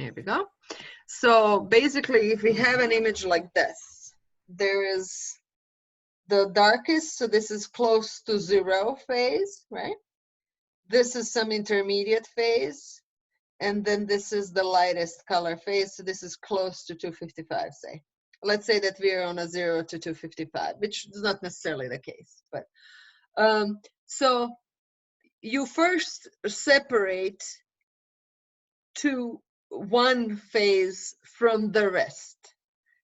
There we go. So basically, if we have an image like this, there is the darkest, so this is close to 0 phase, right? This is some intermediate phase, and then this is the lightest color phase, so this is close to 255, say. Let's say that we are on a 0 to 255, which is not necessarily the case, but so you first separate one phase from the rest.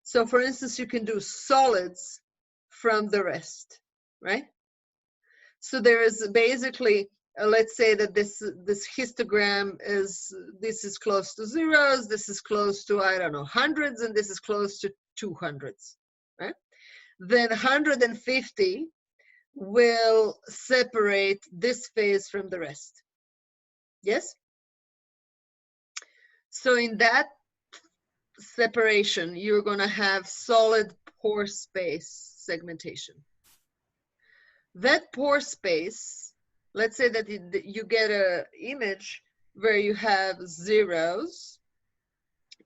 So for instance, you can do solids from the rest, right? So there is basically, let's say that this histogram is, this is close to zeros, this is close to, I don't know, hundreds, and this is close to 200s, right? Then 150 will separate this phase from the rest. Yes? So in that separation, you're going to have solid pore space segmentation. That pore space, let's say that you get an image where you have zeros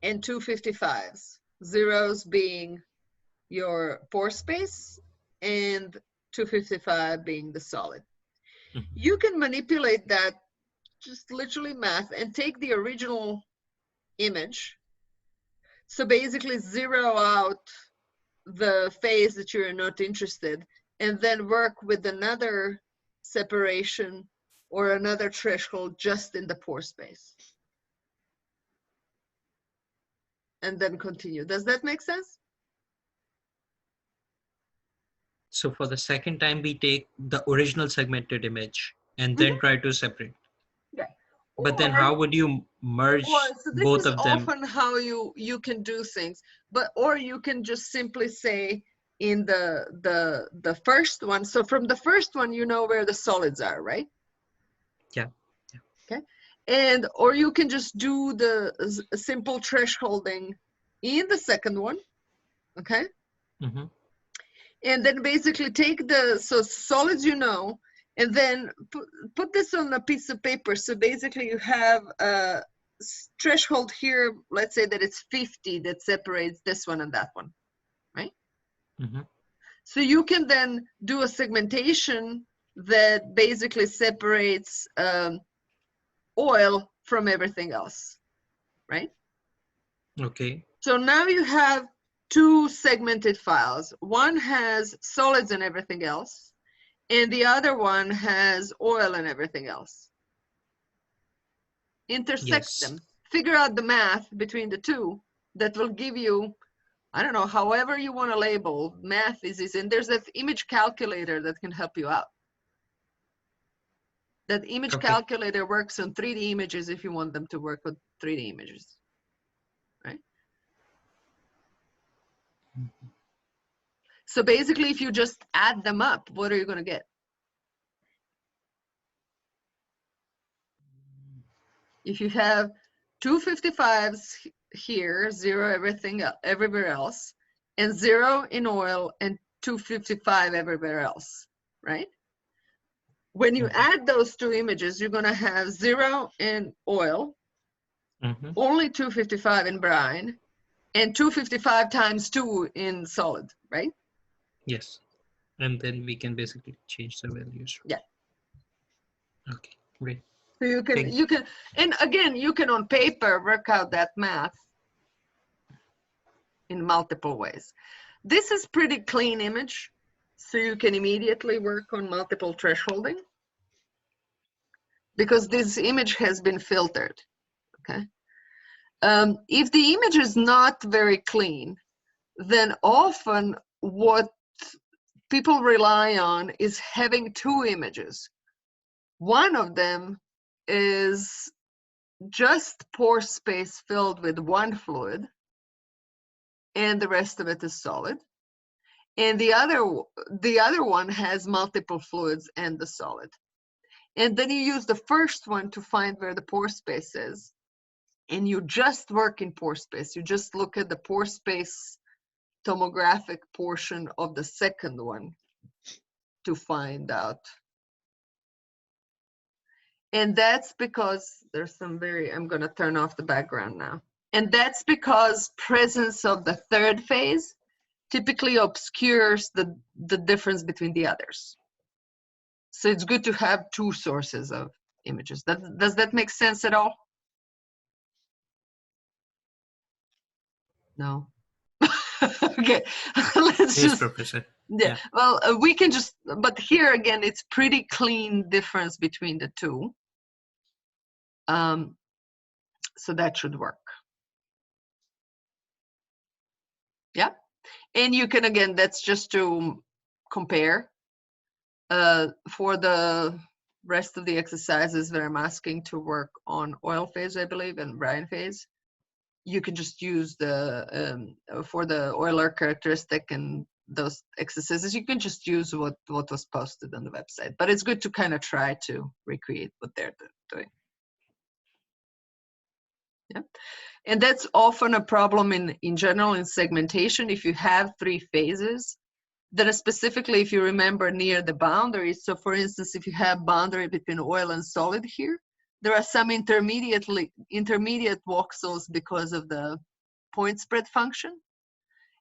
and 255s. Zeros being your pore space and 255 being the solid. Mm-hmm. You can manipulate that, just literally math, and take the original image. So basically zero out the phase that you're not interested, and then work with another separation or another threshold just in the pore space. And then continue. Does that make sense? So for the second time, we take the original segmented image and then try to separate. Yeah. But then how would you merge both of them? Often how you can do things, or you can just simply say in the first one. So from the first one, you know where the solids are, right? Yeah. Okay. Or you can just do the simple thresholding in the second one. Okay. Mm-hmm. And then basically take so solids, you know, and then put this on a piece of paper. So basically you have a threshold here, let's say that it's 50 that separates this one and that one, right? Mm-hmm. So you can then do a segmentation that basically separates oil from everything else, right? Okay. So now you have two segmented files. One has solids and everything else, and the other one has oil and everything else. Intersect them. Figure out the math between the two that will give you, I don't know, however you want to label, math is, and there's that image calculator that can help you out. That image calculator works on 3D images if you want them to work with 3D images, right? Mm-hmm. So basically, if you just add them up, what are you going to get? If you have 255s here, zero everywhere else, and 0 in oil and 255 everywhere else, right? When you add those two images, you're going to have 0 in oil, only 255 in brine, and 255 times 2 in solid, right? Yes. And then we can basically change the values. Yeah. Okay, great. So you can, and again, you can on paper work out that math in multiple ways. This is pretty clean image, so you can immediately work on multiple thresholding because this image has been filtered, okay? If the image is not very clean, then often what people rely on is having two images. One of them is just pore space filled with one fluid, and the rest of it is solid. And the other one has multiple fluids and the solid. And then you use the first one to find where the pore space is. And you just work in pore space. You just look at the pore space tomographic portion of the second one to find out. And that's because there's some I'm going to turn off the background now. And that's because presence of the third phase typically obscures the difference between the others. So it's good to have two sources of images. Does that make sense at all? No. Okay, let's Yes, just, Professor. yeah. Well, we can just, but here again, it's pretty clean difference between the two. So that should work. Yeah. And you can, again, that's just to compare. For the rest of the exercises that I'm asking to work on oil phase, I believe, and brine phase, you can just use the, for the Euler characteristic and those exercises, you can just use what was posted on the website. But it's good to kind of try to recreate what they're doing. Yeah. And that's often a problem in general in segmentation. If you have three phases, that is specifically, if you remember, near the boundaries. So for instance, if you have boundary between oil and solid here, there are some intermediate voxels because of the point spread function.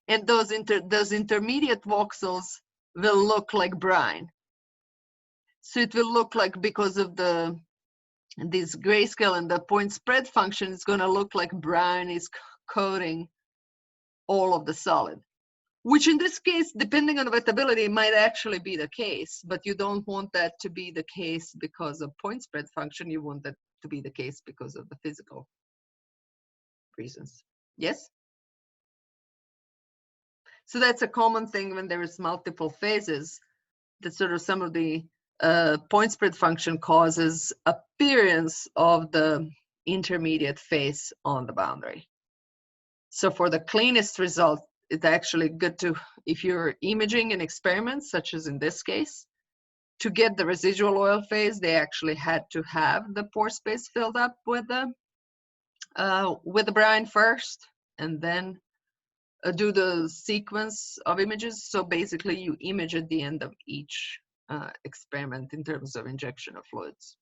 And those intermediate voxels will look like brine. So it will look like, because of this grayscale and the point spread function, it's going to look like brine is coating all of the solid. Which in this case, depending on wettability, might actually be the case, but you don't want that to be the case because of point spread function. You want that to be the case because of the physical reasons. Yes? So that's a common thing when there is multiple phases, that sort of some of the point spread function causes appearance of the intermediate phase on the boundary. So for the cleanest result, it's actually good to, if you're imaging an experiment, such as in this case, to get the residual oil phase, they actually had to have the pore space filled up with the brine first, and then do the sequence of images. So basically, you image at the end of each experiment in terms of injection of fluids.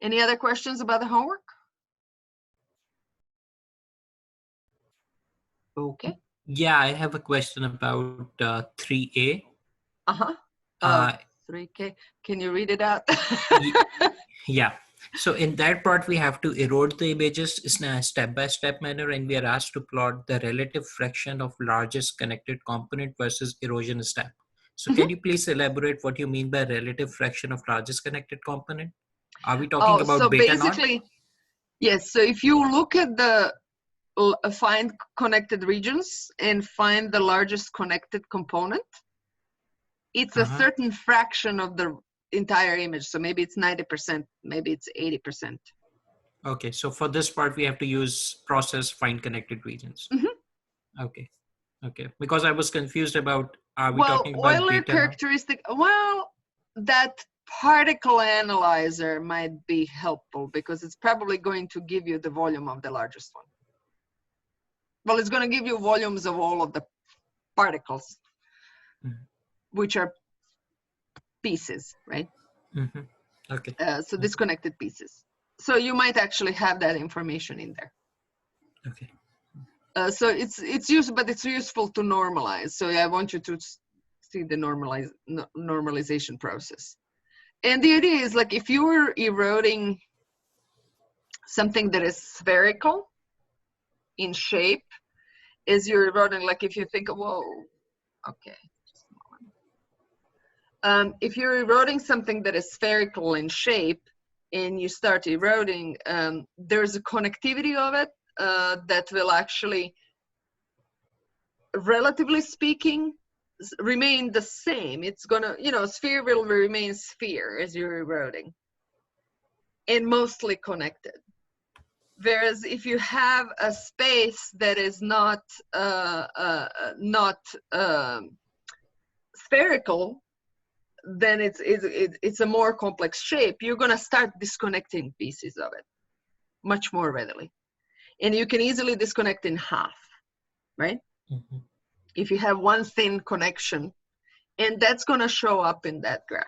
Any other questions about the homework? Okay. Yeah, I have a question about 3A. 3K. Can you read it out? Yeah. So in that part, we have to erode the images in a step-by-step manner, and we are asked to plot the relative fraction of largest connected component versus erosion step. So can you please elaborate what you mean by relative fraction of largest connected component? Are we talking about so beta naught? basically, yes. So if you look at the find connected regions and find the largest connected component, it's a certain fraction of the entire image. So maybe it's 90%, maybe it's 80%. Okay, so for this part, we have to use process find connected regions. Okay, okay. Because I was confused about, are we talking about Euler beta characteristic, well, that particle analyzer might be helpful because it's probably going to give you the volume of the largest one. Well, it's going to give you volumes of all of the particles, which are pieces, right? Okay. So disconnected pieces. So you might actually have that information in there. Okay. So it's useful, but it's useful to normalize. So I want you to see the normalization process. And the idea is, like, if you're eroding something that is spherical in shape, is you're eroding, like if you think, whoa, okay. Just a moment. If you're eroding something that is spherical in shape and you start eroding, there's a connectivity of it that will actually, relatively speaking, remain the same. It's gonna, sphere will remain sphere as you're eroding, and mostly connected. Whereas if you have a space that is not spherical, then it's a more complex shape. You're gonna start disconnecting pieces of it much more readily, and you can easily disconnect in half, right? If you have one thin connection, and that's gonna show up in that graph.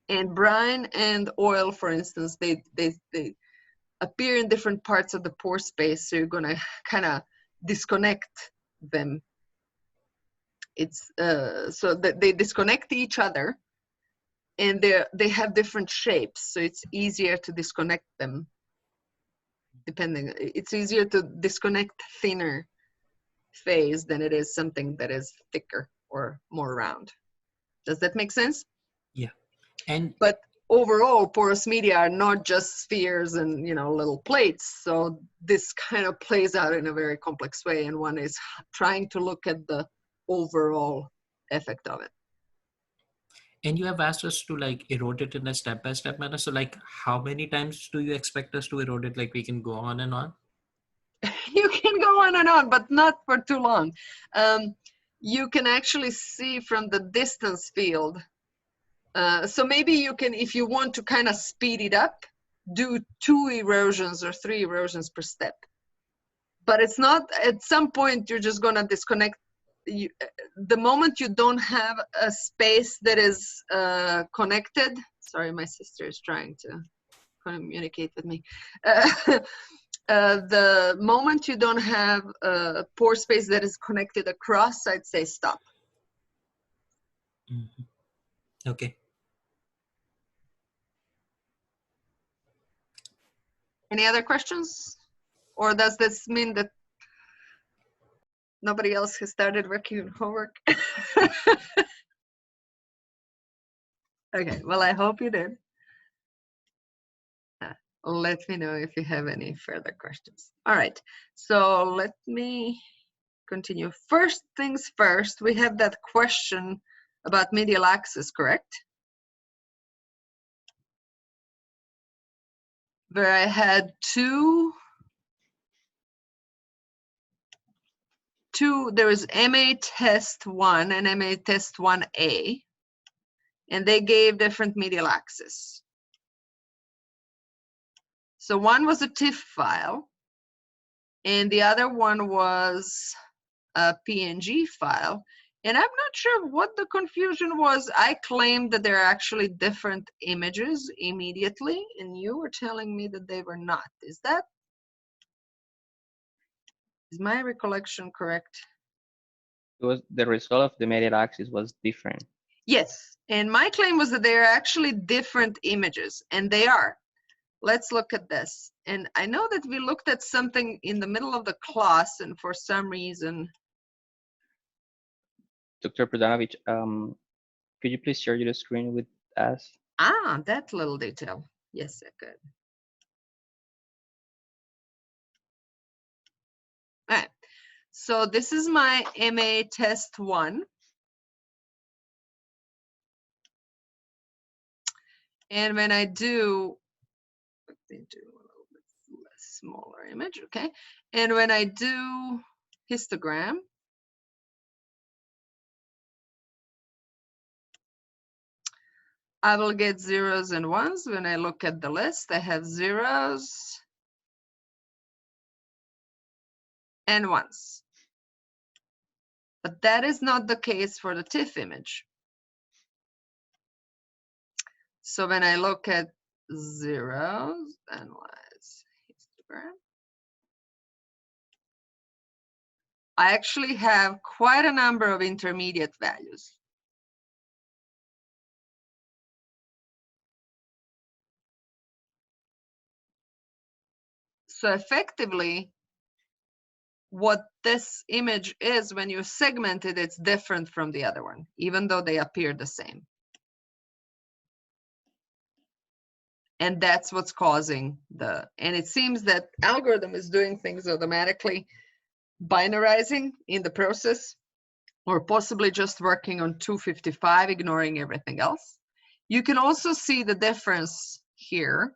And brine and oil, for instance, they appear in different parts of the pore space, so you're going to kind of disconnect them. It's so that they disconnect each other, and they have different shapes, so it's easier to disconnect them. Depending, it's easier to disconnect thinner phase than it is something that is thicker or more round. Does that make sense? Yeah. And but overall, porous media are not just spheres and little plates. So this kind of plays out in a very complex way, and one is trying to look at the overall effect of it. And you have asked us to like erode it in a step-by-step manner. So like how many times do you expect us to erode it? Like we can go on and on? You can go on and on, but not for too long. You can actually see from the distance field. So maybe you can, if you want to kind of speed it up, do 2 erosions or 3 erosions per step. But it's not, at some point, you're just going to disconnect. The moment you don't have a space that is connected, sorry, my sister is trying to communicate with me. The moment you don't have a pore space that is connected across, I'd say stop. Mm-hmm. Okay. Any other questions? Or does this mean that nobody else has started working on homework? Okay, well, I hope you did. Let me know if you have any further questions. All right, so let me continue. First things first, we have that question about medial axis, correct? Where I had two, there was MA test 1 and MA test 1A, and they gave different medial axis. So one was a TIFF file, and the other one was a PNG file. And I'm not sure what the confusion was. I claimed that they're actually different images immediately, and you were telling me that they were not. Is my recollection correct? It was the result of the medial axis was different. Yes, and my claim was that they're actually different images, and they are. Let's look at this. And I know that we looked at something in the middle of the class, and for some reason. Dr. Pradanovic, could you please share your screen with us? Ah, that little detail. Yes, I could. All right. So this is my MA test 1. And when I do, let me do a little bit less smaller image, okay? And when I do histogram, I will get zeros and ones. When I look at the list, I have zeros and ones. But that is not the case for the TIFF image. So when I look at zeros and ones, histogram, I actually have quite a number of intermediate values. So effectively, what this image is, when you segment it, it's different from the other one, even though they appear the same. And that's what's causing and it seems that algorithm is doing things automatically, binarizing in the process, or possibly just working on 255, ignoring everything else. You can also see the difference here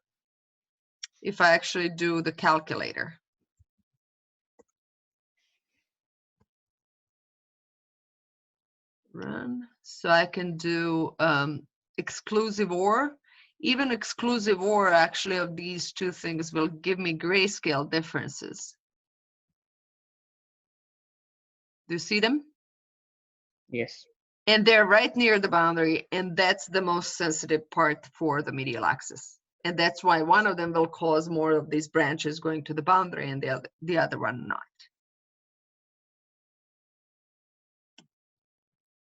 if I actually do the calculator. Run. So I can do exclusive OR. Even exclusive OR actually of these two things will give me grayscale differences. Do you see them? Yes. And they're right near the boundary, and that's the most sensitive part for the medial axis. And that's why one of them will cause more of these branches going to the boundary and the other one not.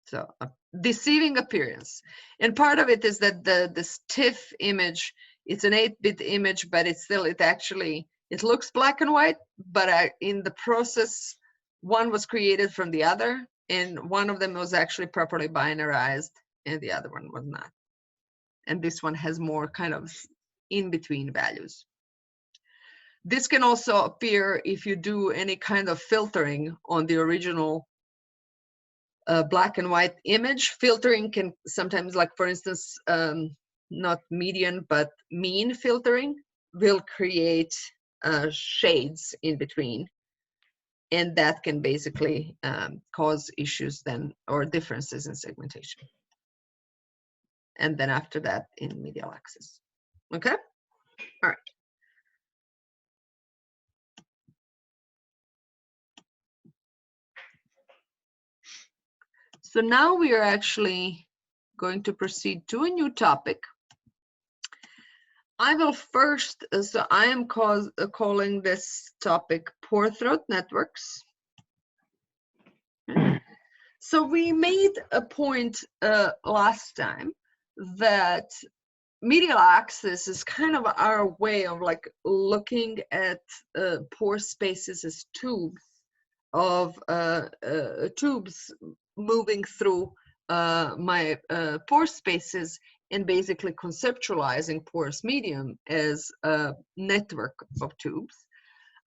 So a deceiving appearance. And part of it is that the stiff image, it's an 8-bit image, but it's still, it looks black and white, but in the process, one was created from the other, and one of them was actually properly binarized, and the other one was not. And this one has more kind of in-between values. This can also appear if you do any kind of filtering on the original black and white image. Filtering can sometimes, like for instance, not median, but mean filtering will create shades in between. And that can basically cause issues then, or differences in segmentation. And then after that in medial axis. Okay, all right. So now we are actually going to proceed to a new topic. I will first, so I am calling this topic pore throat networks. So we made a point last time that medial axis is kind of our way of like looking at pore spaces as tubes of tubes moving through my pore spaces, and basically conceptualizing porous medium as a network of tubes.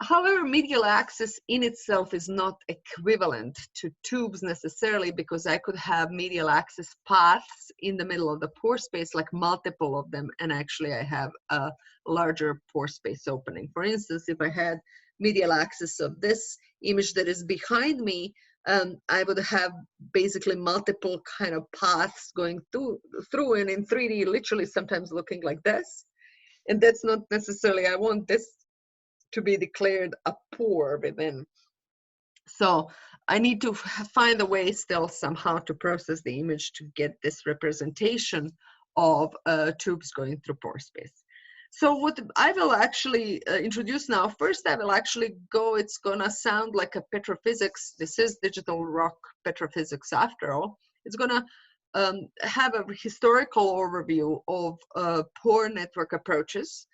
However, medial axis in itself is not equivalent to tubes necessarily, because I could have medial axis paths in the middle of the pore space, like multiple of them, and actually I have a larger pore space opening. For instance, if I had medial axis of this image that is behind me, I would have basically multiple kind of paths going through, and in 3D, literally sometimes looking like this. And that's not necessarily, I want this to be declared a pore within. So I need to find a way still somehow to process the image to get this representation of tubes going through pore space. So what I will actually introduce now, first I will actually go, it's gonna sound like a petrophysics, this is DigitalRocks petrophysics after all. It's gonna have a historical overview of pore network approaches,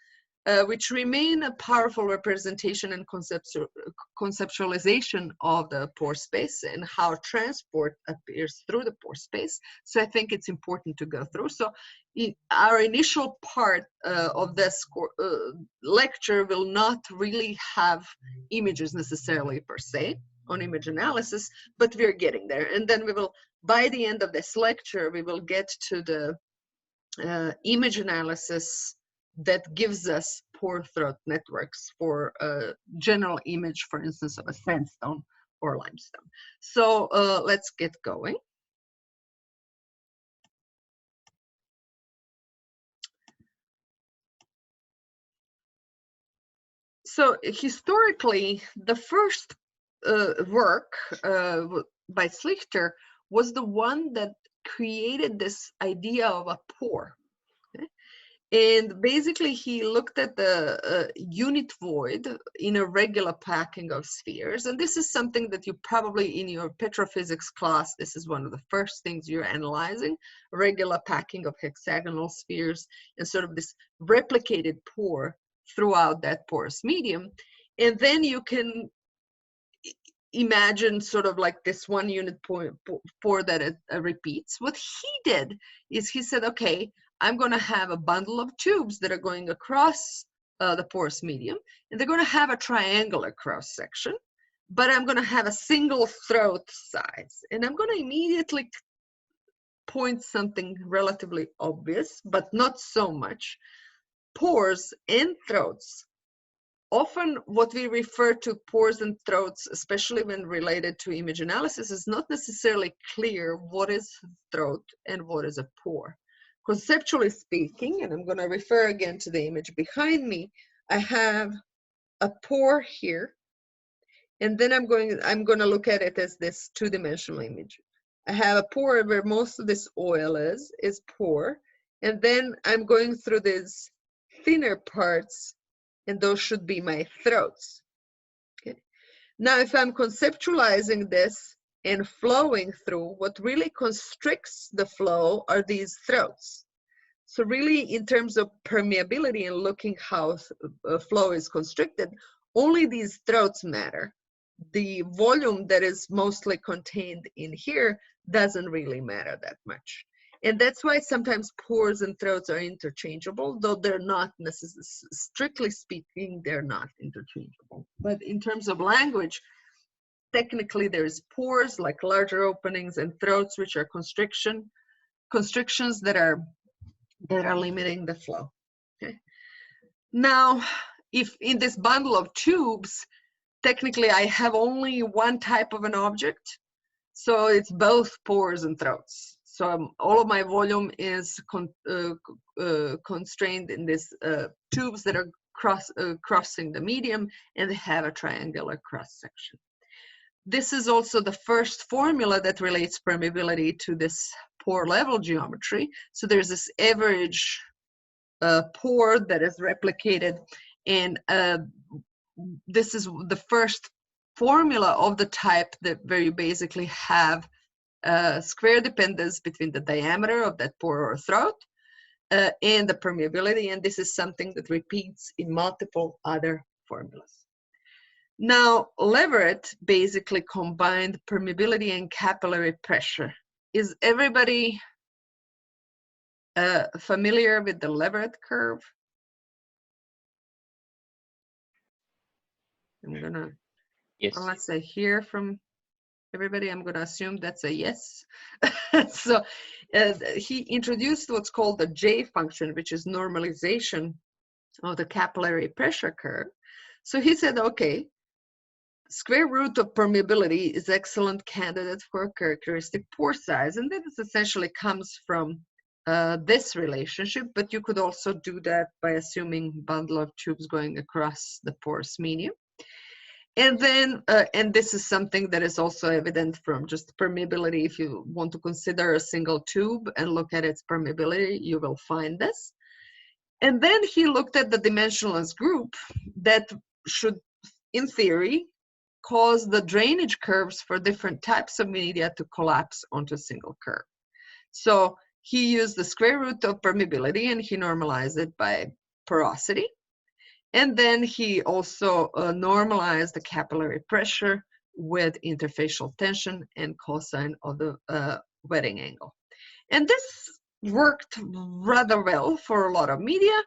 which remain a powerful representation and conceptualization of the pore space and how transport appears through the pore space. So I think it's important to go through. So our initial part of this lecture will not really have images necessarily per se on image analysis, but we're getting there. And then we will, by the end of this lecture, we will get to the image analysis that gives us pore throat networks for a general image, for instance, of a sandstone or limestone. So let's get going. So historically, the first work by Schlichter was the one that created this idea of a pore. And basically, he looked at the unit void in a regular packing of spheres. And this is something that you probably in your petrophysics class, this is one of the first things you're analyzing, regular packing of hexagonal spheres and sort of this replicated pore throughout that porous medium. And then you can imagine sort of like this one unit pore that it repeats. What he did is he said, okay, I'm going to have a bundle of tubes that are going across the porous medium, and they're going to have a triangular cross section, but I'm going to have a single throat size. And I'm going to immediately point something relatively obvious, but not so much. Pores and throats. Often what we refer to pores and throats, especially when related to image analysis, is not necessarily clear what is throat and what is a pore. Conceptually speaking, and I'm going to refer again to the image behind me, I have a pore here, and then I'm going to look at it as this two-dimensional image. I have a pore where most of this oil is pore. And then I'm going through these thinner parts, and those should be my throats. Okay. Now, if I'm conceptualizing this and flowing through, what really constricts the flow are these throats. So really, in terms of permeability and looking how a flow is constricted, only these throats matter. The volume that is mostly contained in here doesn't really matter that much. And that's why sometimes pores and throats are interchangeable, though they're not necessarily, strictly speaking, they're not interchangeable. But in terms of language, technically there's pores, like larger openings, and throats, which are constrictions that are limiting the flow. Okay. Now, if in this bundle of tubes, technically I have only one type of an object, so it's both pores and throats. So all of my volume is constrained in these tubes that are crossing the medium, and they have a triangular cross section. This is also the first formula that relates permeability to this pore level geometry. So there's this average pore that is replicated, and this is the first formula of the type that where you basically have square dependence between the diameter of that pore or throat and the permeability, and this is something that repeats in multiple other formulas. Now, Leverett basically combined permeability and capillary pressure. Is everybody familiar with the Leverett curve? I'm gonna, Yes. unless I hear from everybody, I'm gonna assume that's a yes. So he introduced what's called the J function, which is normalization of the capillary pressure curve. So he said, okay, square root of permeability is excellent candidate for a characteristic pore size, and that essentially comes from this relationship, but you could also do that by assuming bundle of tubes going across the porous medium. And then, and this is something that is also evident from just permeability. If you want to consider a single tube and look at its permeability, you will find this. And then he looked at the dimensionless group that should, in theory, cause the drainage curves for different types of media to collapse onto a single curve. So he used the square root of permeability and he normalized it by porosity. And then he also normalized the capillary pressure with interfacial tension and cosine of the wetting angle. And this worked rather well for a lot of media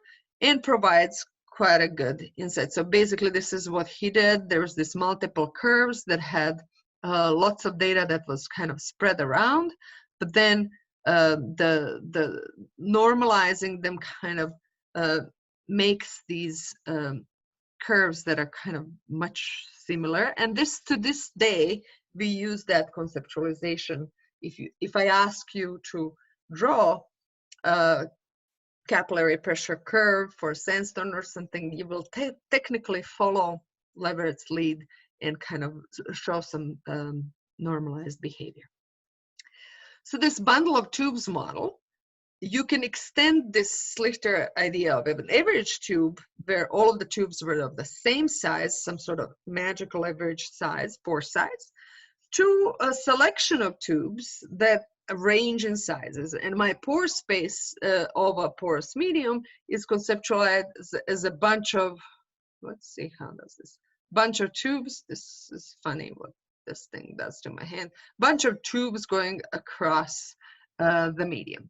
and provides quite a good insight. So basically this is what he did. There was this multiple curves that had lots of data that was kind of spread around, but then the normalizing them kind of makes these curves that are kind of much similar. And this, to this day, we use that conceptualization. If I ask you to draw a capillary pressure curve for sandstone or something, you will technically follow Leverett's lead and kind of show some normalized behavior. So this bundle of tubes model, you can extend this slitter idea of an average tube where all of the tubes were of the same size, some sort of magical average size, pore size, to a selection of tubes that range in sizes. And my pore space of a porous medium is conceptualized as a bunch of, let's see, how does this, bunch of tubes. This is funny what this thing does to my hand. Bunch of tubes going across the medium.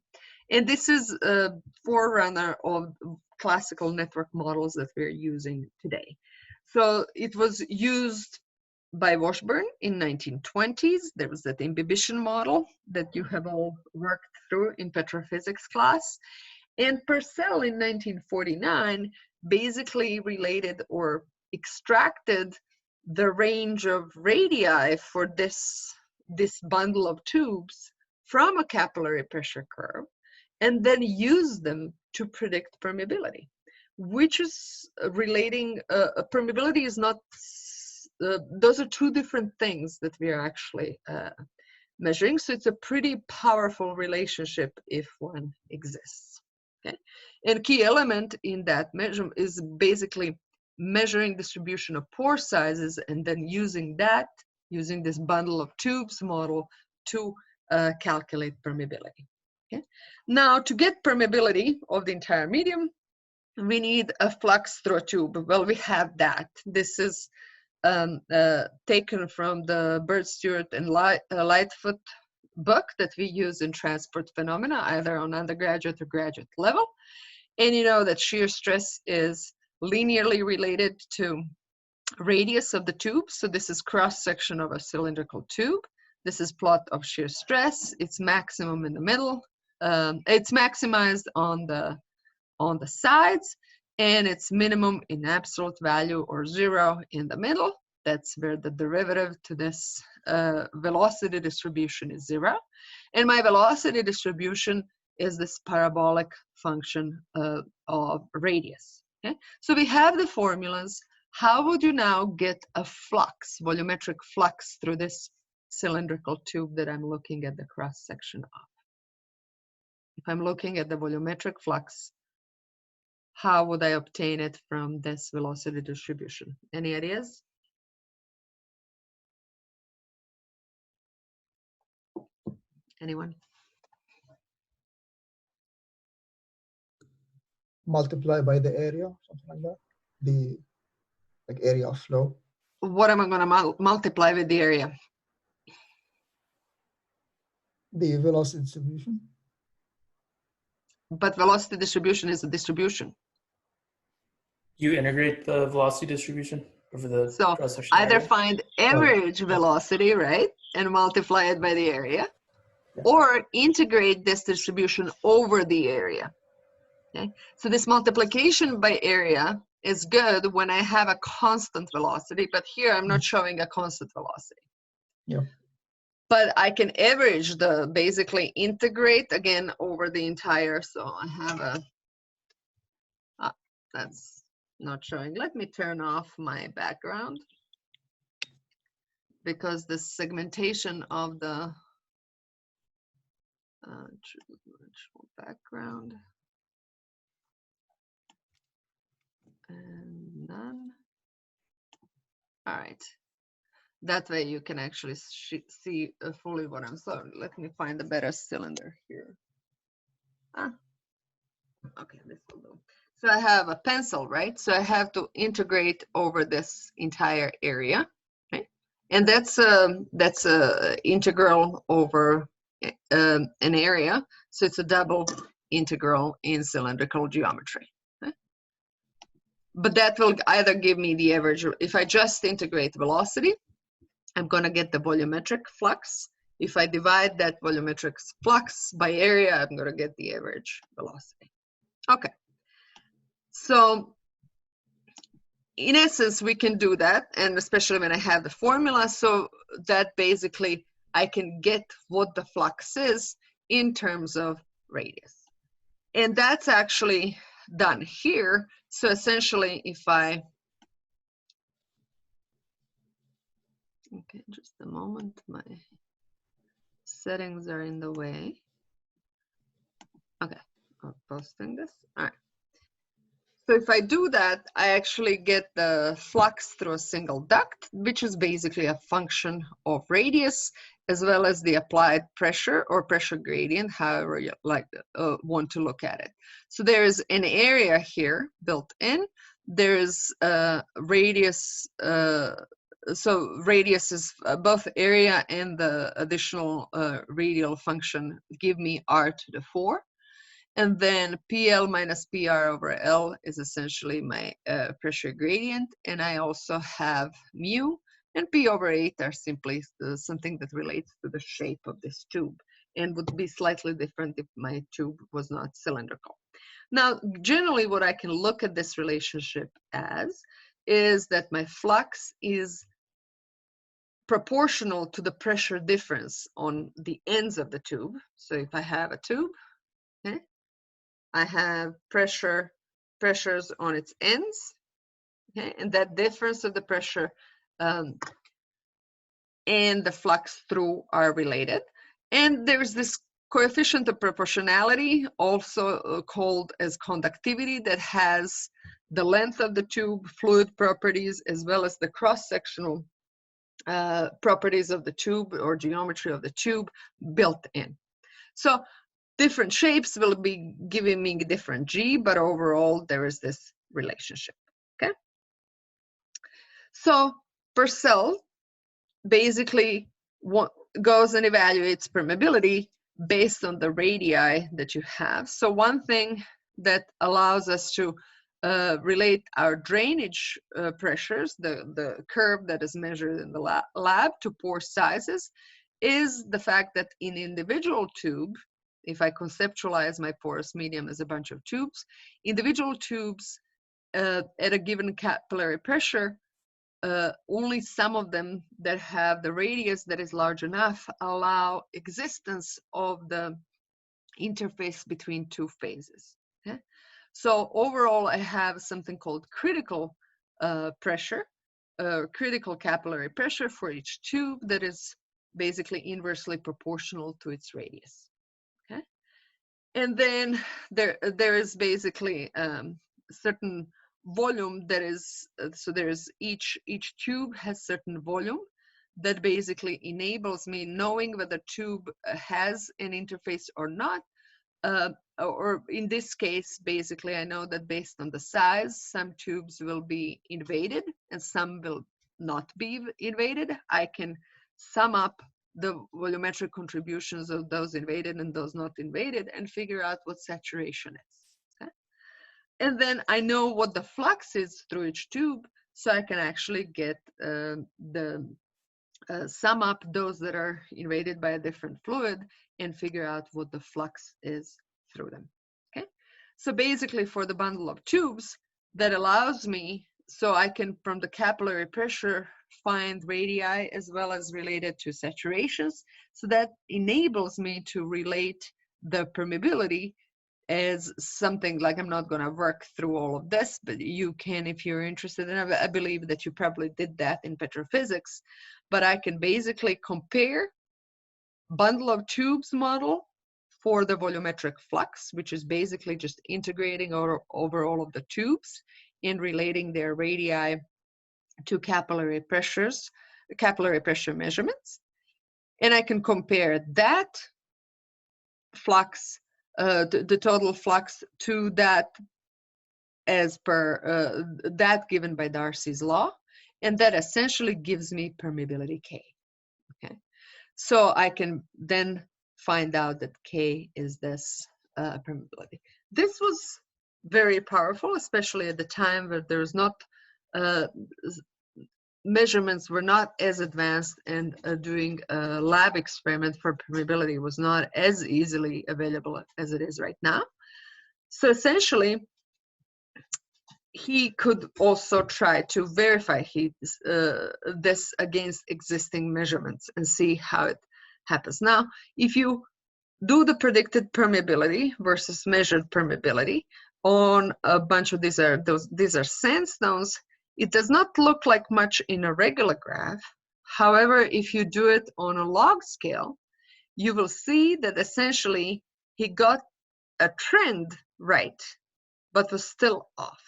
And this is a forerunner of classical network models that we're using today. So it was used by Washburn in 1920s. There was that imbibition model that you have all worked through in petrophysics class. And Purcell in 1949 basically related or extracted the range of radii for this bundle of tubes from a capillary pressure curve, and then use them to predict permeability, which is relating, permeability is not, those are two different things that we are actually measuring. So it's a pretty powerful relationship if one exists. Okay, and key element in that measurement is basically measuring distribution of pore sizes and then using this bundle of tubes model to calculate permeability. Okay, now to get permeability of the entire medium, we need a flux through a tube. Well, we have that. This is taken from the Bird, Stewart, and Lightfoot book that we use in transport phenomena, either on undergraduate or graduate level. And you know that shear stress is linearly related to radius of the tube. So this is cross-section of a cylindrical tube. This is plot of shear stress. It's maximum in the middle. It's maximized on the sides, and it's minimum in absolute value or 0 in the middle. That's where the derivative to this velocity distribution is 0. And my velocity distribution is this parabolic function of radius. Okay? So we have the formulas. How would you now get a flux, volumetric flux, through this cylindrical tube that I'm looking at the cross section of? If I'm looking at the volumetric flux, how would I obtain it from this velocity distribution? Any ideas? Anyone? Multiply by the area, something like that. The area of flow. What am I going to multiply with the area? The velocity distribution. But velocity distribution is a distribution. You integrate the velocity distribution over the So cross-section either area? find average velocity, right, and multiply it by the area, or integrate this distribution over the area. Okay, so this multiplication by area is good when I have a constant velocity, but here I'm not showing a constant velocity. Yeah. But I can average basically integrate again over the entire, so I have that's not showing. Let me turn off my background, because the segmentation of the background and none. All right. That way you can actually see fully what I'm saying. Let me find a better cylinder here. Okay, this will do. So I have a pencil, right? So I have to integrate over this entire area, right? And that's a integral over an area. So it's a double integral in cylindrical geometry. Okay? But that will either give me the average. If I just integrate velocity, I'm going to get the volumetric flux. If I divide that volumetric flux by area, I'm going to get the average velocity. Okay. So in essence, we can do that, and especially when I have the formula, so that basically I can get what the flux is in terms of radius. And that's actually done here. So essentially, if I, okay, just a moment, my settings are in the way. Okay, I'm posting this. All right. So if I do that, I actually get the flux through a single duct, which is basically a function of radius, as well as the applied pressure or pressure gradient, however you want to look at it. So there is an area here built in. There's a radius. So radius is both area and the additional radial function give me r to the 4. And then PL minus PR over L is essentially my pressure gradient. And I also have mu, and P over 8 are simply something that relates to the shape of this tube and would be slightly different if my tube was not cylindrical. Now, generally what I can look at this relationship as is that my flux is proportional to the pressure difference on the ends of the tube. So if I have a tube, okay, I have pressures on its ends, okay, and that difference of the pressure and the flux through are related. And there's this coefficient of proportionality, also called as conductivity, that has the length of the tube, fluid properties, as well as the cross-sectional properties of the tube or geometry of the tube built in. So different shapes will be giving me different G, but overall there is this relationship, okay? So Purcell basically goes and evaluates permeability based on the radii that you have. So one thing that allows us to relate our drainage pressures, the curve that is measured in the lab to pore sizes, is the fact that in individual tube, if I conceptualize my porous medium as a bunch of tubes, individual tubes at a given capillary pressure, only some of them that have the radius that is large enough allow existence of the interface between two phases. Okay? So overall, I have something called critical pressure, critical capillary pressure for each tube that is basically inversely proportional to its radius. Okay? And then there is basically certain volume that is, so there's each tube has certain volume that basically enables me knowing whether tube has an interface or not, or in this case, basically I know that based on the size, some tubes will be invaded and some will not be invaded. I can sum up the volumetric contributions of those invaded and those not invaded and figure out what saturation is. Okay? And then I know what the flux is through each tube, so I can actually get sum up those that are invaded by a different fluid and figure out what the flux is through them. Okay, so basically for the bundle of tubes, that allows me, so I can from the capillary pressure find radii as well as related to saturations. So that enables me to relate the permeability as something like, I'm not going to work through all of this, but you can if you're interested. And I believe that you probably did that in petrophysics. But I can basically compare bundle of tubes model for the volumetric flux, which is basically just integrating over all of the tubes and relating their radii to capillary pressure measurements. And I can compare that flux, the total flux, to that as per that given by Darcy's law, and that essentially gives me permeability K. Okay, so I can then find out that K is this permeability. This was very powerful, especially at the time where there's not measurements were not as advanced, and doing a lab experiment for permeability was not as easily available as it is right now. So essentially, he could also try to verify this against existing measurements and see how it happens. Now, if you do the predicted permeability versus measured permeability on a bunch of these are sandstones, it does not look like much in a regular graph. However, if you do it on a log scale, you will see that essentially he got a trend right, but was still off.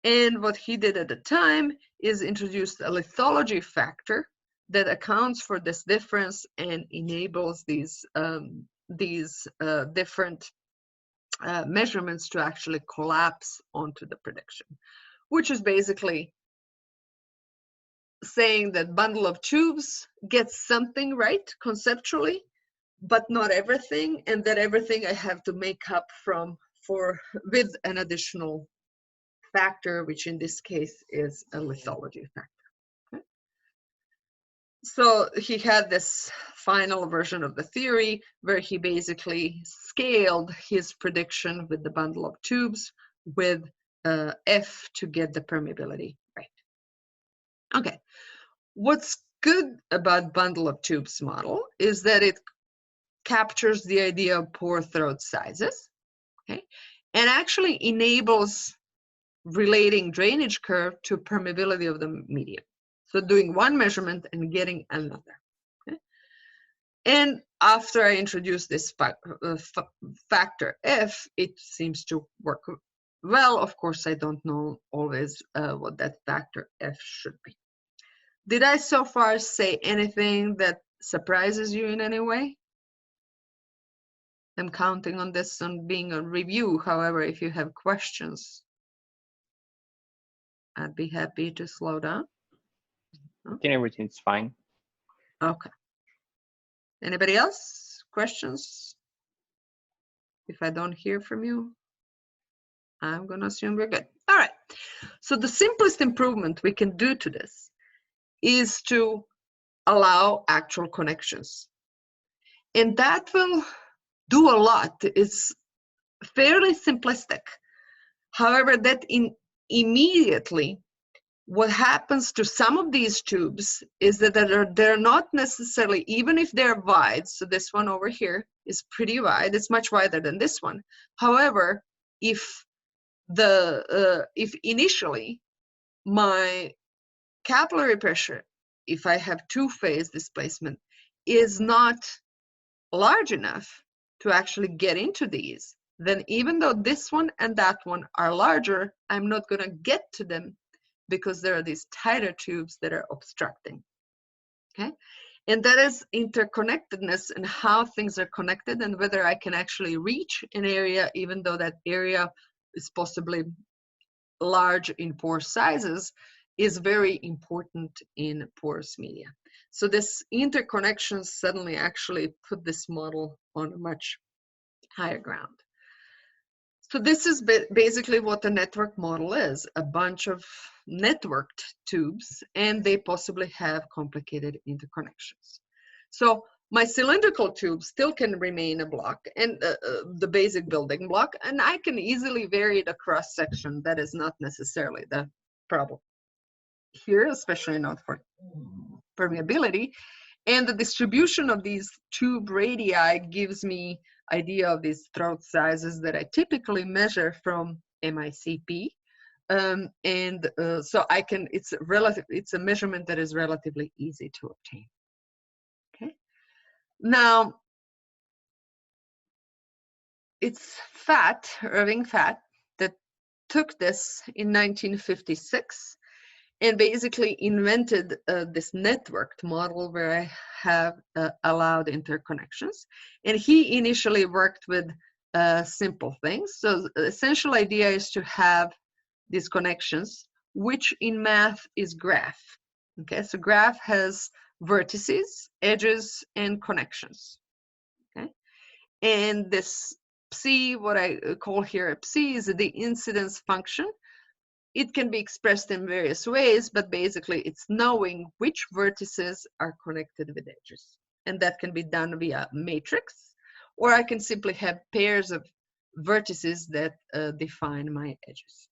And what he did at the time is introduced a lithology factor that accounts for this difference and enables these different measurements to actually collapse onto the prediction, which is basically saying that bundle of tubes gets something right conceptually, but not everything, and that everything I have to make up with an additional factor, which in this case is a lithology factor. Okay? So he had this final version of the theory where he basically scaled his prediction with the bundle of tubes with F to get the permeability right. Okay, what's good about bundle of tubes model is that it captures the idea of pore throat sizes, okay, and actually enables relating drainage curve to permeability of the medium. So doing one measurement and getting another. Okay? And after I introduce this factor F, it seems to work well. Of course, I don't know always what that factor F should be. Did I so far say anything that surprises you in any way? I'm counting on this on being a review. However, if you have questions, I'd be happy to slow down. I think everything's fine. Okay. Anybody else? Questions? If I don't hear from you, I'm going to assume we're good. All right. So the simplest improvement we can do to this is to allow actual connections. And that will do a lot. It's fairly simplistic. However, that immediately what happens to some of these tubes is that they're not necessarily, even if they're wide, so this one over here is pretty wide, it's much wider than this one. However, if initially my capillary pressure, if I have two-phase displacement, is not large enough to actually get into these, then even though this one and that one are larger, I'm not going to get to them because there are these tighter tubes that are obstructing. Okay, and that is interconnectedness and how things are connected and whether I can actually reach an area even though that area is possibly large in pore sizes is very important in porous media. So this interconnection suddenly actually put this model on a much higher ground. So this is basically what the network model is, a bunch of networked tubes, and they possibly have complicated interconnections. So my cylindrical tube still can remain a block and the basic building block, and I can easily vary the cross section. That is not necessarily the problem here, especially not for permeability. And the distribution of these tube radii gives me idea of these throat sizes that I typically measure from MICP. So I can, it's a measurement that is relatively easy to obtain. Okay. Now, it's Fatt, Irving Fatt, that took this in 1956 and basically invented this networked model where I have allowed interconnections. And he initially worked with simple things. So the essential idea is to have these connections, which in math is graph. Okay, so graph has vertices, edges, and connections. Okay, and this psi, what I call here a psi, is the incidence function. It can be expressed in various ways, but basically it's knowing which vertices are connected with edges. And that can be done via matrix, or I can simply have pairs of vertices that define my edges.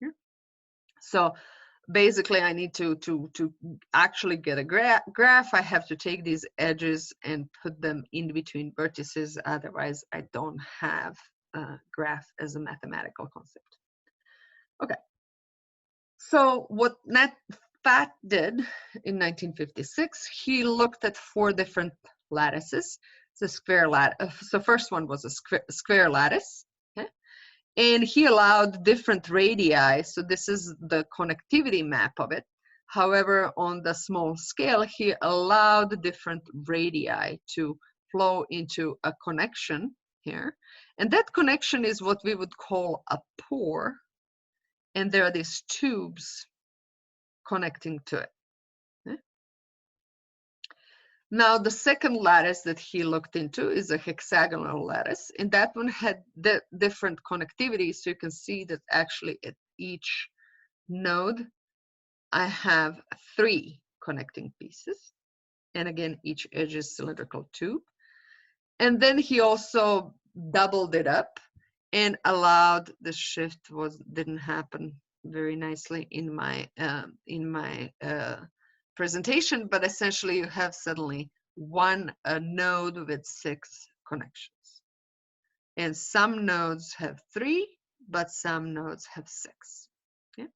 Yeah. So basically I need to actually get a graph. I have to take these edges and put them in between vertices. Otherwise, I don't have a graph as a mathematical concept. Okay, so what Fatt did in 1956, he looked at 4 different lattices. The square lattice. So first one was a square lattice, okay? And he allowed different radii. So this is the connectivity map of it. However, on the small scale, he allowed different radii to flow into a connection here, and that connection is what we would call a pore. And there are these tubes connecting to it. Okay? Now, the second lattice that he looked into is a hexagonal lattice, and that one had the different connectivity. So you can see that actually at each node, I have 3 connecting pieces. And again, each edge is cylindrical tube. And then he also doubled it up and allowed the shift didn't happen very nicely in my presentation, but essentially you have suddenly one node with 6 connections, and some nodes have 3, but some nodes have 6. Okay?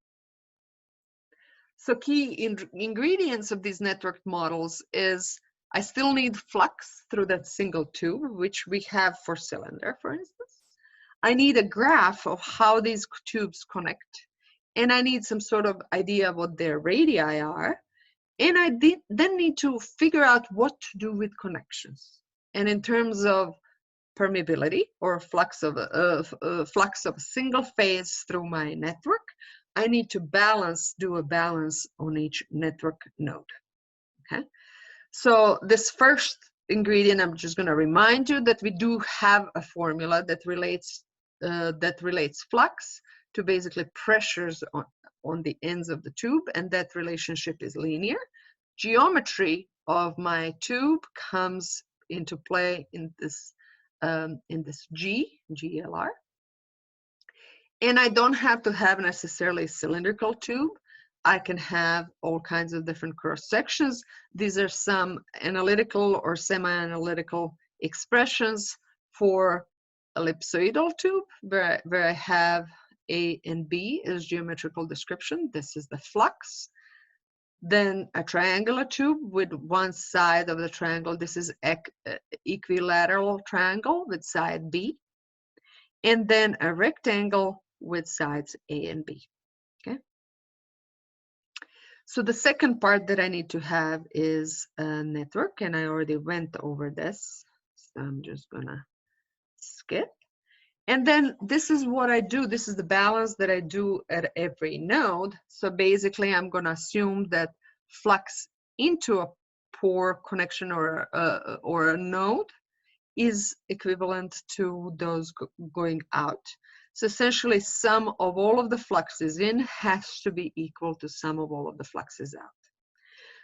So key ingredients of these networked models is I still need flux through that single tube, which we have for cylinder, for instance. I need a graph of how these tubes connect, and I need some sort of idea of what their radii are. And I then need to figure out what to do with connections. And in terms of permeability or flux of a single phase through my network, I need to do a balance on each network node. Okay. So this first ingredient, I'm just going to remind you that we do have a formula that relates flux to basically pressures on the ends of the tube, and that relationship is linear. Geometry of my tube comes into play in this GLR. And I don't have to have necessarily a cylindrical tube. I can have all kinds of different cross sections. These are some analytical or semi-analytical expressions for ellipsoidal tube, where I have A and B as geometrical description. This is the flux. Then a triangular tube with one side of the triangle. This is equilateral triangle with side B. And then a rectangle with sides A and B. Okay. So the second part that I need to have is a network, and I already went over this. So I'm just gonna skip. And then this is what I do. This is the balance that I do at every node. So basically, I'm going to assume that flux into a pore connection or a node is equivalent to those going out. So essentially, sum of all of the fluxes in has to be equal to sum of all of the fluxes out.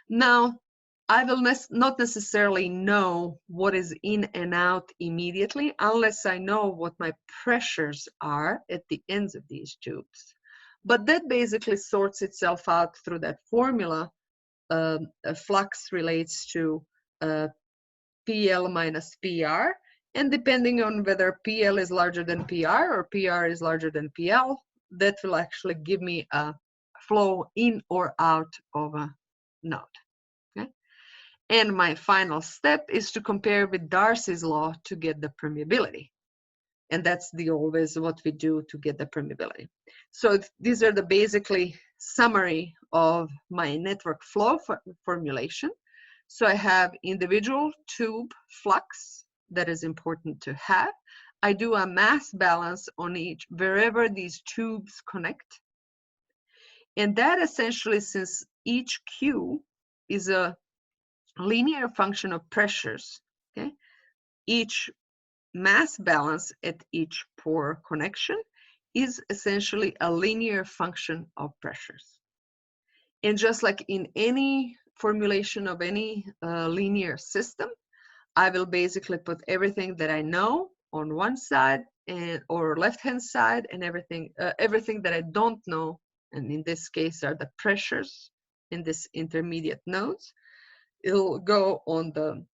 Now, I will not necessarily know what is in and out immediately unless I know what my pressures are at the ends of these tubes. But that basically sorts itself out through that formula. A flux relates to PL minus PR, and depending on whether PL is larger than PR or PR is larger than PL, that will actually give me a flow in or out of a node. And my final step is to compare with Darcy's law to get the permeability. And that's always what we do to get the permeability. So these are the basically summary of my network flow formulation. So I have individual tube flux that is important to have. I do a mass balance on each, wherever these tubes connect. And that essentially, since each Q is a linear function of pressures, okay? Each mass balance at each pore connection is essentially a linear function of pressures. And just like in any formulation of any linear system, I will basically put everything that I know on one side or left-hand side, and everything that I don't know, and in this case are the pressures in this intermediate nodes. It'll go on the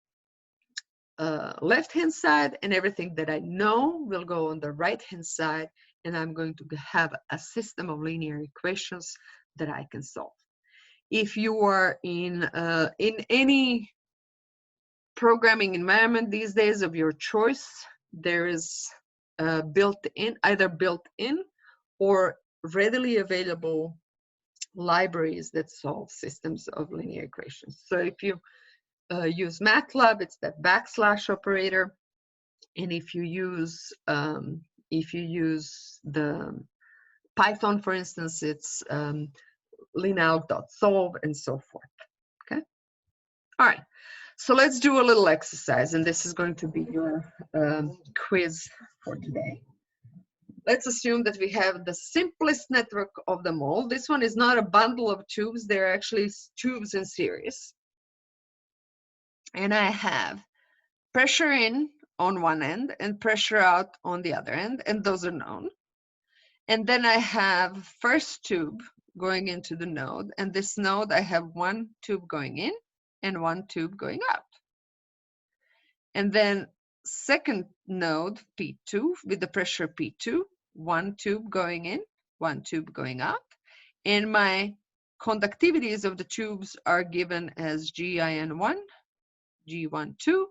left-hand side, and everything that I know will go on the right-hand side, and I'm going to have a system of linear equations that I can solve. If you are in any programming environment these days of your choice, there is either built-in or readily available libraries that solve systems of linear equations. So if you use MATLAB, it's that / operator, and if you use the Python, for instance, it's linalg.solve and so forth. Okay. All right. So let's do a little exercise, and this is going to be your quiz for today. Let's assume that we have the simplest network of them all. This one is not a bundle of tubes. They're actually tubes in series. And I have pressure in on one end and pressure out on the other end, and those are known. And then I have first tube going into the node, and this node I have one tube going in and one tube going out. And then second node, P2, with the pressure P2, one tube going in, one tube going out. And my conductivities of the tubes are given as GIN1, G12,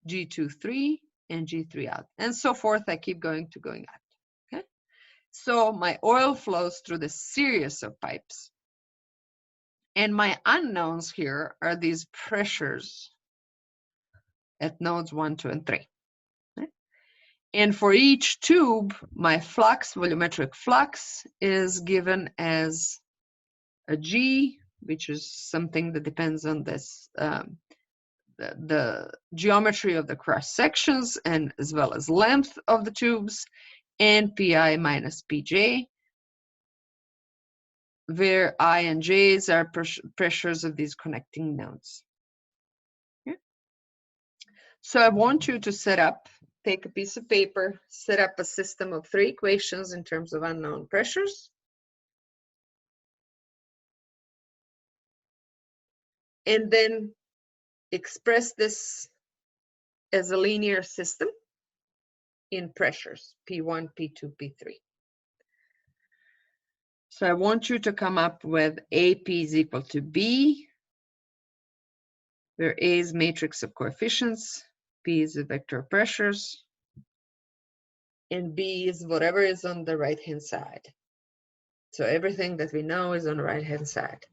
G23, and G3 out, and so forth. I keep going out. Okay, so my oil flows through this series of pipes, and my unknowns here are these pressures at nodes 1, 2, and 3. Okay? And for each tube, my flux, volumetric flux, is given as a G, which is something that depends on this the geometry of the cross sections and as well as length of the tubes, and Pi minus Pj, where I and J's are pressures of these connecting nodes. Okay. So I want you to take a piece of paper, set up a system of 3 equations in terms of unknown pressures, and then express this as a linear system in pressures, P1, P2, P3. So I want you to come up with AP is equal to B, where A is matrix of coefficients, P is the vector of pressures, and B is whatever is on the right-hand side. So everything that we know is on the right-hand side.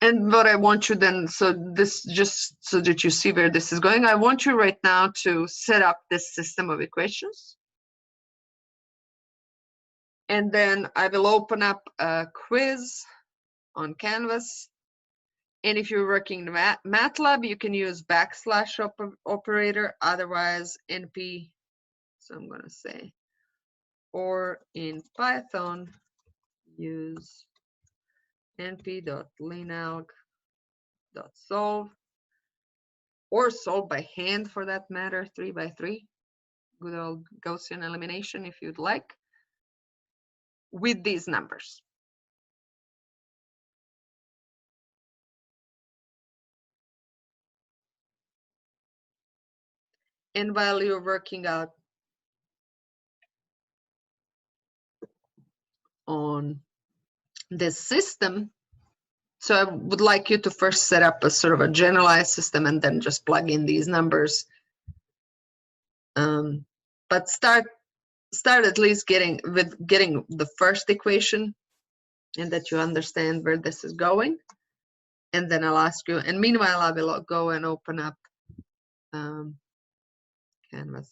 And what I want you then, so this just so that you see where this is going, I want you right now to set up this system of equations. And then I will open up a quiz on Canvas. And if you're working in MATLAB, you can use backslash operator, otherwise NP, so I'm gonna say, or in Python, use np.linalg.solve, or solve by hand for that matter, 3 by 3, good old Gaussian elimination if you'd like, with these numbers. And while you're working out on this system, so I would like you to first set up a sort of a generalized system and then just plug in these numbers. But start at least getting the first equation, and that you understand where this is going. And then I'll ask you, and meanwhile I will go and open up Canvas.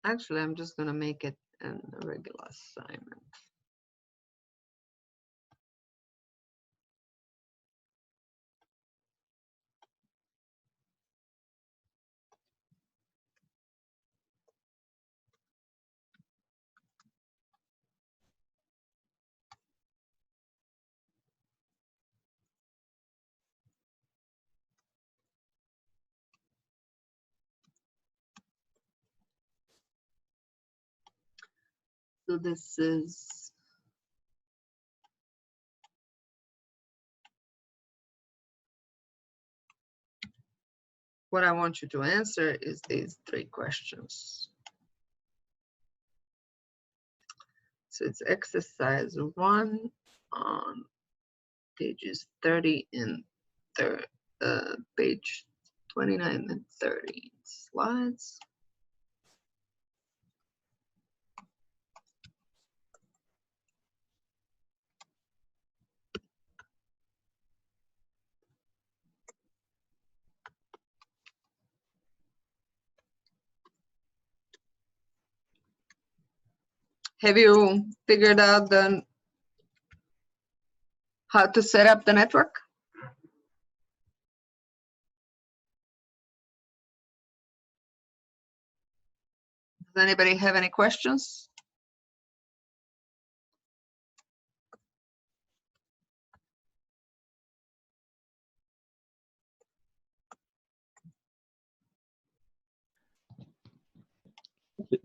Actually, I'm just going to make it a regular assignment. So this is what I want you to answer is these 3 questions. So it's exercise 1 on pages 30 and page 29 and 30 slides. Have you figured out how to set up the network? Does anybody have any questions?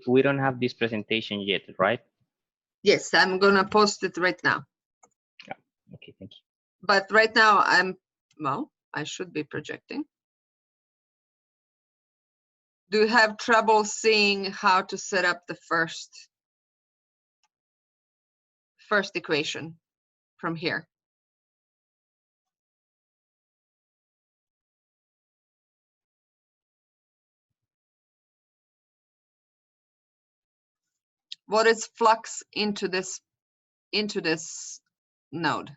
We don't have this presentation yet, right? Yes, I'm gonna post it right now. Okay, thank you. But right now well, I should be projecting. Do you have trouble seeing how to set up the first equation from here? What is flux into this node?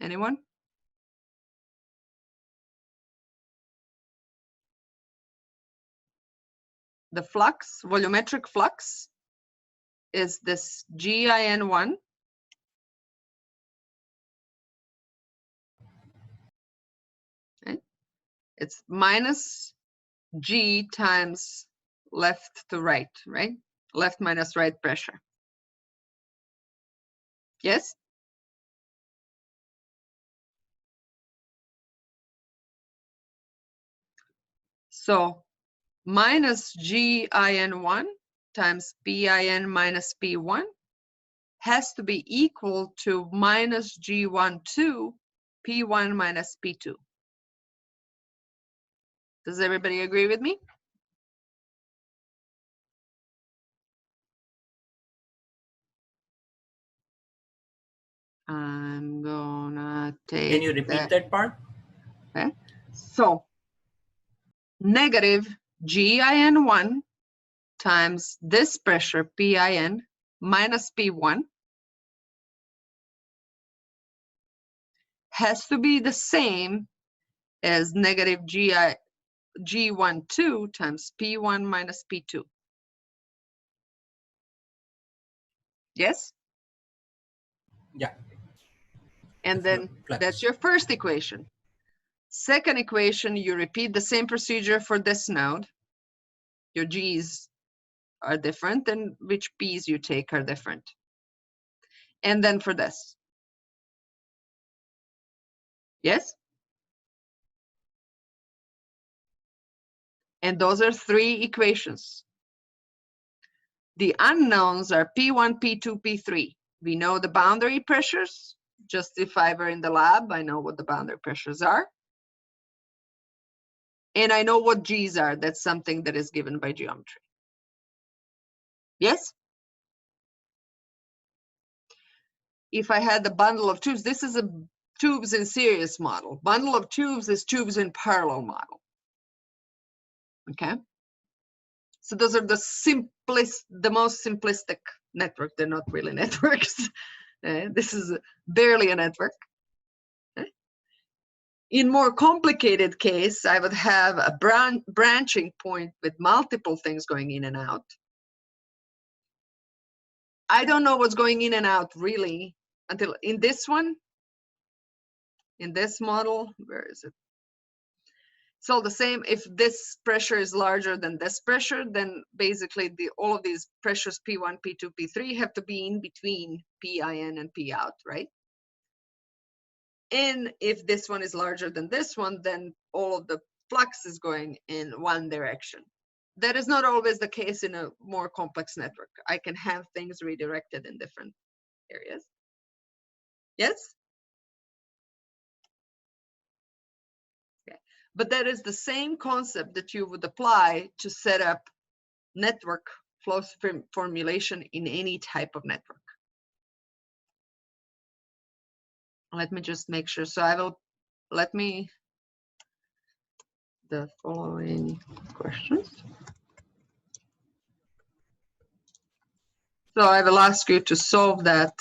Anyone? The flux, volumetric flux, is this GIN1 . Okay. It's minus G times left to right, right? Left minus right pressure. Yes? So minus GIN1 times PIN minus P1 has to be equal to minus G12 P1 minus P2. Does everybody agree with me? I'm gonna take. Can you repeat that part? Okay. So negative GIN1 times this pressure PIN minus P1 has to be the same as negative G12 times P1 minus P2. Yes? Yeah. And then Flux. that's your first equation. Second equation, you repeat the same procedure for this node. Your G's are different, and which P's you take are different. And then for this. Yes? And those are three equations. The unknowns are P1, P2, P3. We know the boundary pressures. Just if I were in the lab, I know what the boundary pressures are. And I know what G's are. That's something that is given by geometry. Yes? If I had the bundle of tubes, this is a tubes in series model. Bundle of tubes is tubes in parallel model. Okay? So those are the most simplistic network. They're not really networks. This is barely a network. In more complicated case, I would have a branching point with multiple things going in and out. I don't know what's going in and out really until in this one, in this model, where is it? It's all the same. If this pressure is larger than this pressure, then basically all of these pressures P1, P2, P3 have to be in between PIN and P out, right? And if this one is larger than this one, then all of the flux is going in one direction. That is not always the case in a more complex network. I can have things redirected in different areas. Yes? Okay. But that is the same concept that you would apply to set up network flow formulation in any type of network. Let me just make sure. So I will, the following questions. So I will ask you to solve that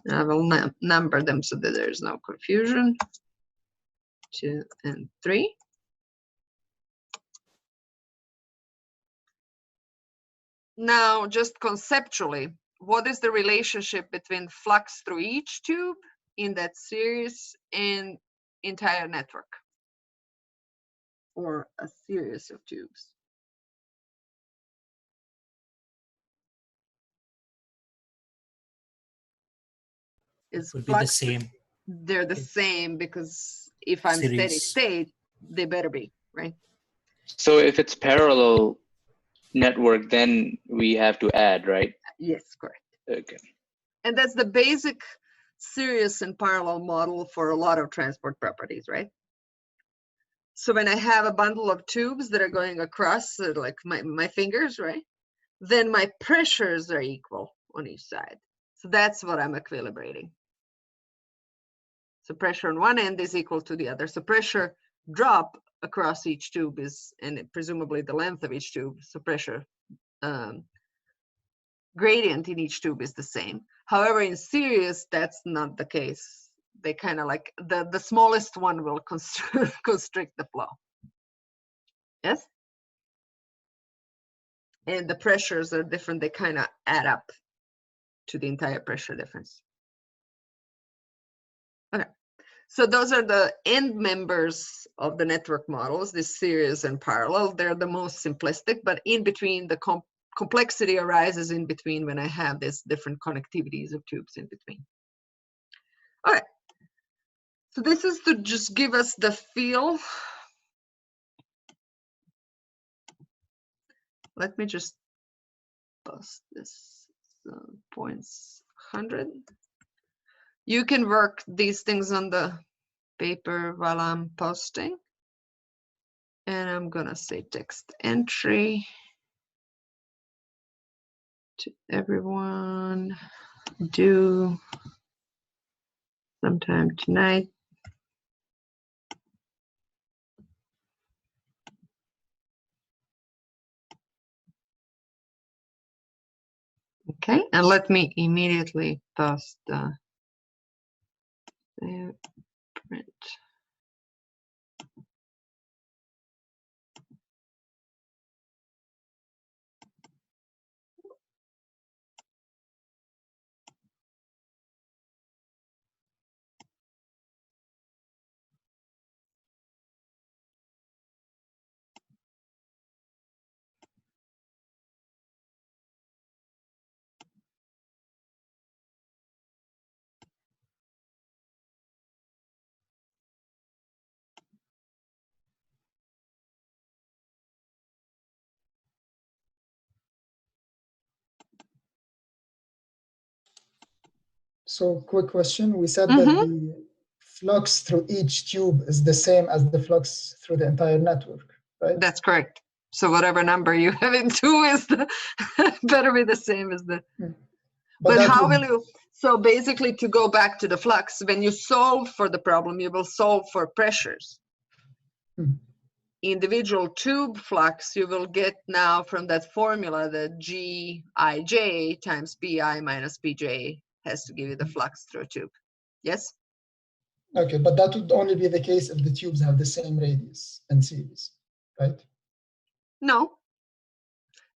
I will number them so that there's no confusion. 2 and 3. Now, just conceptually, what is the relationship between flux through each tube in that series and entire network? Or a series of tubes? Is Would be the flux, same they're the same, because if I'm steady series. state, they better be, right? So if it's parallel network, then we have to add, right? Yes, correct. Okay. And that's the basic series and parallel model for a lot of transport properties, right? So when I have a bundle of tubes that are going across, like my fingers, right? Then my pressures are equal on each side. So that's what I'm equilibrating. So pressure on one end is equal to the other. So pressure drop across each tube is, and presumably the length of each tube, so pressure gradient in each tube is the same. However, in series, that's not the case. They kind of like, the smallest one will constrict the flow. Yes? And the pressures are different. They kind of add up to the entire pressure difference. Okay. So those are the end members of the network models, this series and parallel. They're the most simplistic, but in between, the complexity arises in between when I have these different connectivities of tubes in between. All right. So this is to just give us the feel. Let me just post this points 100. You can work these things on the paper while I'm posting. And I'm gonna say text entry to everyone due sometime tonight. Okay, and let me immediately post the print. So quick question. We said that the flux through each tube is the same as the flux through the entire network, right? That's correct. So whatever number you have in 2 is the better be the same as the. But how will you? So basically, to go back to the flux, when you solve for the problem, you will solve for pressures. Individual tube flux, you will get now from that formula that Gij times Pi minus Pj has to give you the flux through a tube. Yes? Okay, but that would only be the case if the tubes have the same radius in series, right? No.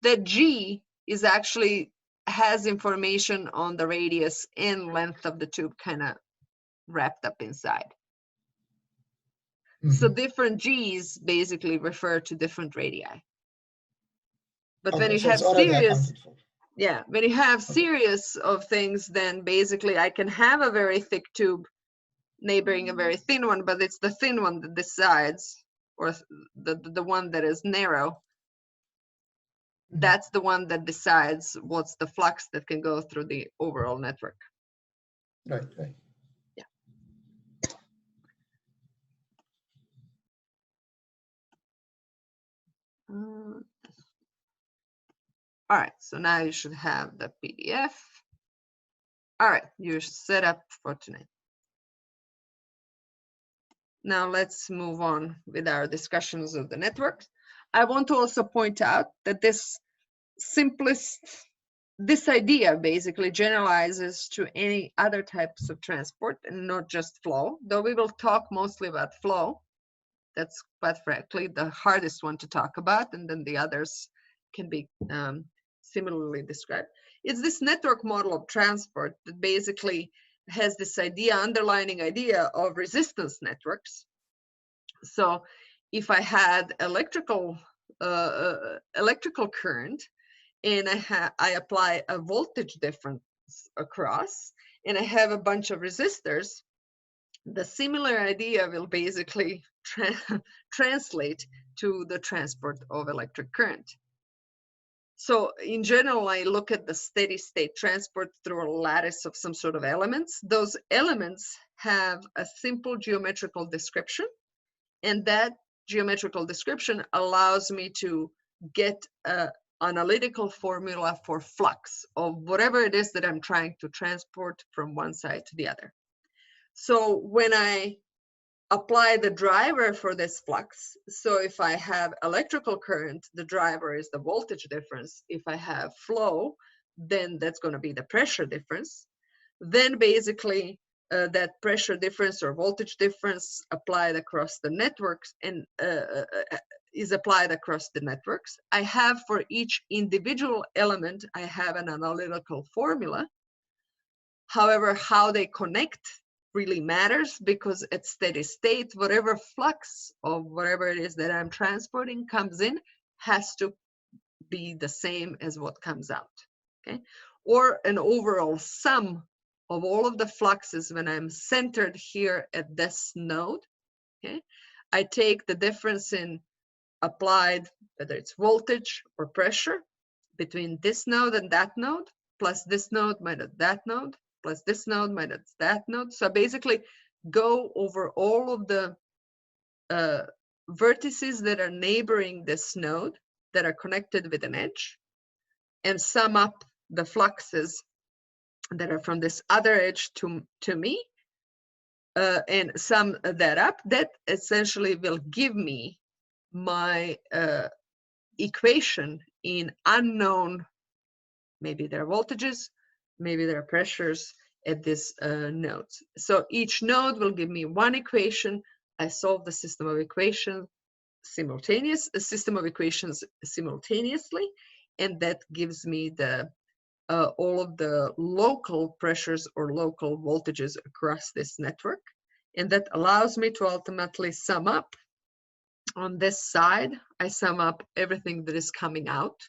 That G is actually has information on the radius and length of the tube kind of wrapped up inside. So different G's basically refer to different radii. But when you have series, yeah, when you have series of things, then basically I can have a very thick tube neighboring a very thin one, but it's the thin one that decides, or the one that is narrow. That's the one that decides what's the flux that can go through the overall network. Right, right. Yeah. All right, so now you should have the PDF. All right, you're set up for tonight. Now let's move on with our discussions of the networks. I want to also point out that this simplest this idea basically generalizes to any other types of transport and not just flow, though we will talk mostly about flow. That's quite frankly the hardest one to talk about, and then the others can be similarly described. It's this network model of transport that basically has this idea, underlining idea of resistance networks. So if I had electrical current, and I apply a voltage difference across, and I have a bunch of resistors, the similar idea will basically translate to the transport of electric current. So in general, I look at the steady state transport through a lattice of some sort of elements. Those elements have a simple geometrical description, and that geometrical description allows me to get an analytical formula for flux of whatever it is that I'm trying to transport from one side to the other. So when I apply the driver for this flux, so if I have electrical current, the driver is the voltage difference. If I have flow, then that's going to be the pressure difference. Then basically that pressure difference or voltage difference applied across the networks and is applied across the networks. I have for each individual element, I have an analytical formula. However, how they connect really matters, because at steady state, whatever flux of whatever it is that I'm transporting comes in has to be the same as what comes out, okay? Or an overall sum of all of the fluxes when I'm centered here at this node, okay? I take the difference in applied, whether it's voltage or pressure, between this node and that node, plus this node minus that node, plus this node minus that node. So basically go over all of the vertices that are neighboring this node that are connected with an edge, and sum up the fluxes that are from this other edge to me, and sum that up. That essentially will give me my equation in unknown, maybe there are voltages, maybe there are pressures at this nodes. So each node will give me one equation. I solve the system of equations simultaneously, and that gives me the all of the local pressures or local voltages across this network. And that allows me to ultimately sum up on this side. I sum up everything that is coming out,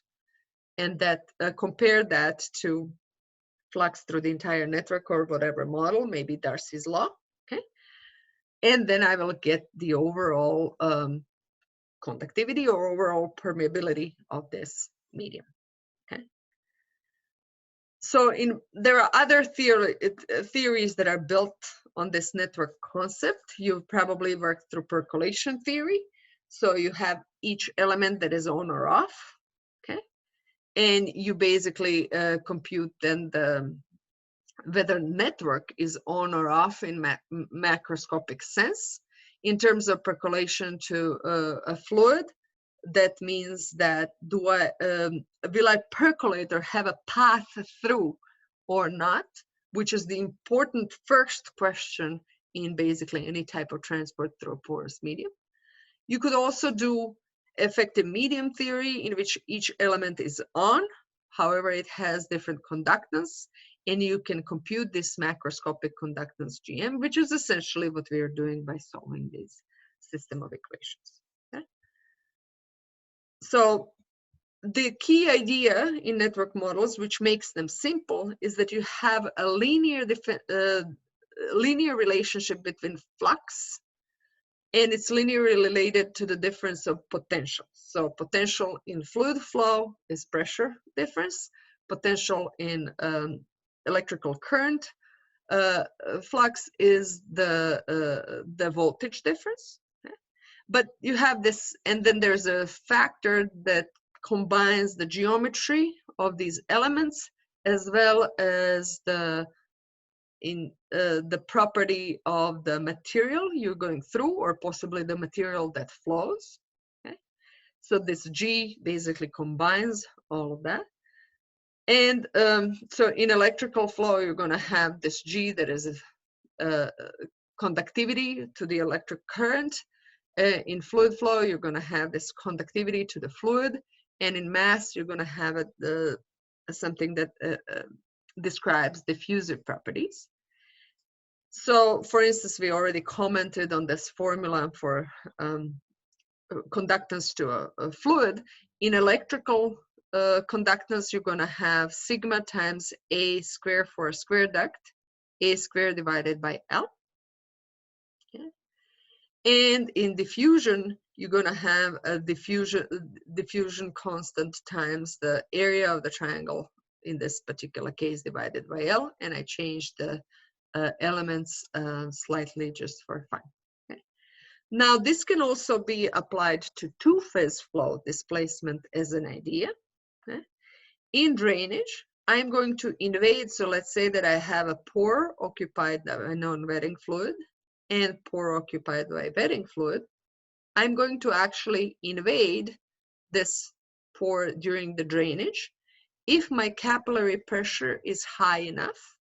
and that compare that to flux through the entire network or whatever model, maybe Darcy's law, okay? And then I will get the overall conductivity or overall permeability of this medium, okay? So there are other theories that are built on this network concept. You've probably worked through percolation theory. So you have each element that is on or off, okay? And you basically compute then whether network is on or off in macroscopic sense. In terms of percolation to a fluid, that means that will I percolate or have a path through or not, which is the important first question in basically any type of transport through a porous medium. You could also do effective medium theory, in which each element is on, however it has different conductance, and you can compute this macroscopic conductance GM, which is essentially what we are doing by solving this system of equations. Okay? So the key idea in network models, which makes them simple, is that you have a linear relationship between flux, and it's linearly related to the difference of potential. So potential in fluid flow is pressure difference, potential in electrical current flux is the voltage difference. Okay? But you have this, and then there's a factor that combines the geometry of these elements as well as the property of the material you're going through, or possibly the material that flows. Okay? So this G basically combines all of that. And so in electrical flow, you're going to have this G that is conductivity to the electric current. In fluid flow, you're going to have this conductivity to the fluid. And in mass, you're going to have something that describes diffusive properties. So, for instance, we already commented on this formula for conductance to a fluid. In electrical conductance, you're going to have sigma times A squared for a square duct, A squared divided by L. Okay. And in diffusion, you're going to have a diffusion constant times the area of the triangle, in this particular case, divided by L. And I changed the elements slightly just for fun. Okay. Now, this can also be applied to two-phase flow displacement as an idea. Okay. In drainage, I'm going to invade, so let's say that I have a pore occupied by a non-wetting fluid and pore occupied by wetting fluid. I'm going to actually invade this pore during the drainage if my capillary pressure is high enough,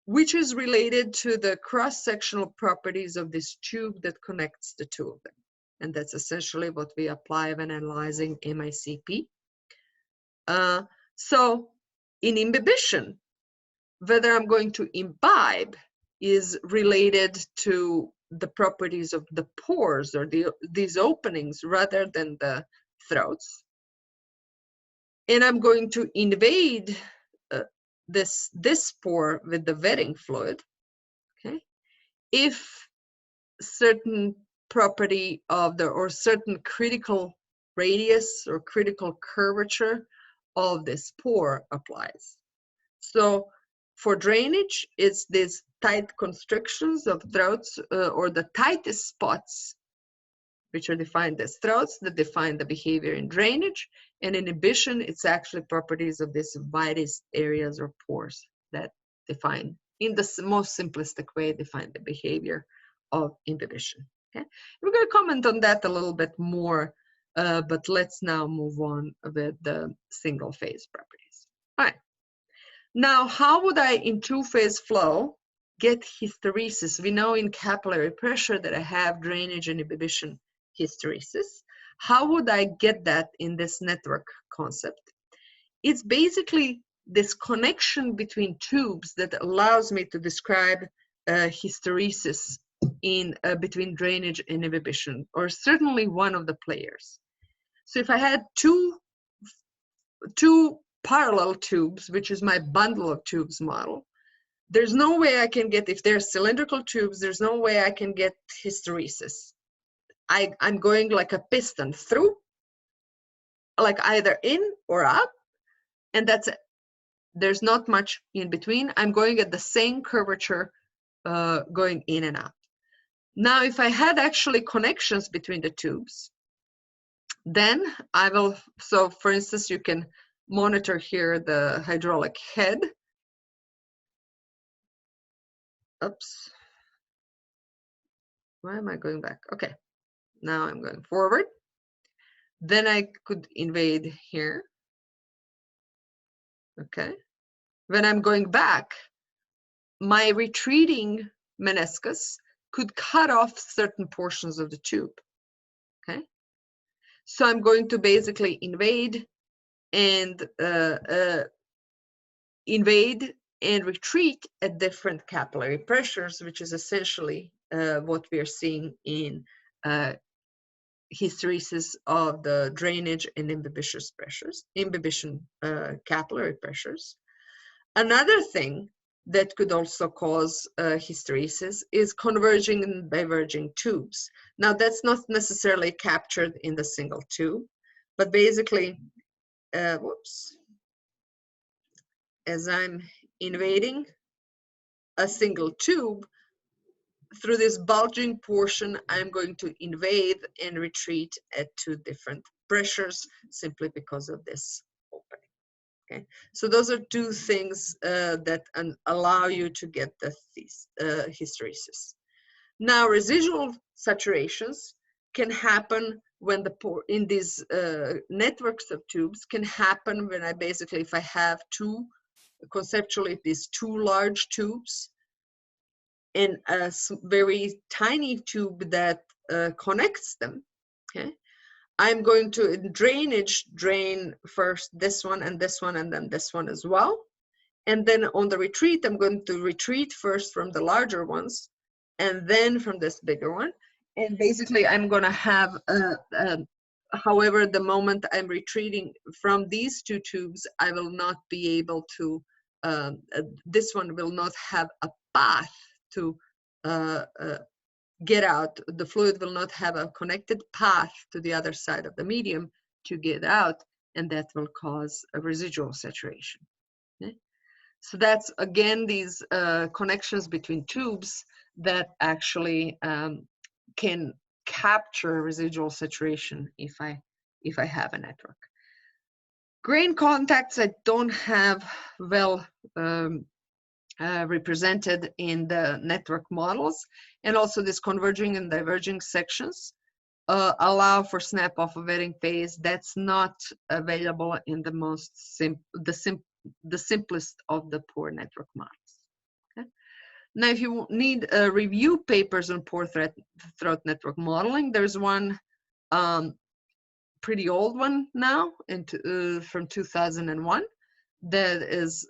which is related to the cross-sectional properties of this tube that connects the two of them. And that's essentially what we apply when analyzing MICP. So in imbibition, whether I'm going to imbibe is related to the properties of the pores or these openings rather than the throats. And I'm going to invade this pore with the wetting fluid, okay, if certain property of or certain critical radius or critical curvature of this pore applies. So for drainage, it's these tight constrictions of throats or the tightest spots, which are defined as throats, that define the behavior in drainage. And in imbibition, it's actually properties of these widest areas or pores that define, in the most simplistic way, define the behavior of imbibition. Okay? We're going to comment on that a little bit more, but let's now move on with the single phase properties. All right. Now, how would I, in two-phase flow, get hysteresis? We know in capillary pressure that I have drainage and imbibition hysteresis. How would I get that in this network concept? It's basically this connection between tubes that allows me to describe hysteresis in between drainage and imbibition, or certainly one of the players. So if I had two parallel tubes, which is my bundle of tubes model, there's no way I can get, if they're cylindrical tubes, there's no way I can get hysteresis. I'm going like a piston through, like either in or out, and that's it. There's not much in between. I'm going at the same curvature going in and out. Now, if I had actually connections between the tubes, then I will, so for instance, you can monitor here the hydraulic head. Oops. Why am I going back? Okay, now I'm going forward. Then I could invade here. Okay. When I'm going back, my retreating meniscus could cut off certain portions of the tube. Okay. So I'm going to basically invade and retreat at different capillary pressures, which is essentially what we are seeing in hysteresis of the drainage and imbibition capillary pressures. Another thing that could also cause hysteresis is converging and diverging tubes. Now, that's not necessarily captured in the single tube, but basically, as I'm invading a single tube, through this bulging portion, I'm going to invade and retreat at two different pressures simply because of this opening. Okay, so those are two things that allow you to get the hysteresis. Now, residual saturations can happen when the pore in these networks of tubes can happen when I basically, if I have conceptually these two large tubes and a very tiny tube that connects them, okay? I'm going to drain first this one and then this one as well. And then on the retreat, I'm going to retreat first from the larger ones and then from this bigger one. And basically I'm going to have, however, the moment I'm retreating from these two tubes, I will not be able to, this one will not have a path to get out. The fluid will not have a connected path to the other side of the medium to get out, and that will cause a residual saturation. Okay? So that's, again, these connections between tubes that actually can capture residual saturation if I have a network. Grain contacts I don't have well represented in the network models, and also these converging and diverging sections allow for snap off of varying phase. That's not available in the most the simplest of the pore network models. Okay? Now, if you need review papers on pore throat network modeling, there's one pretty old one now from 2001 that is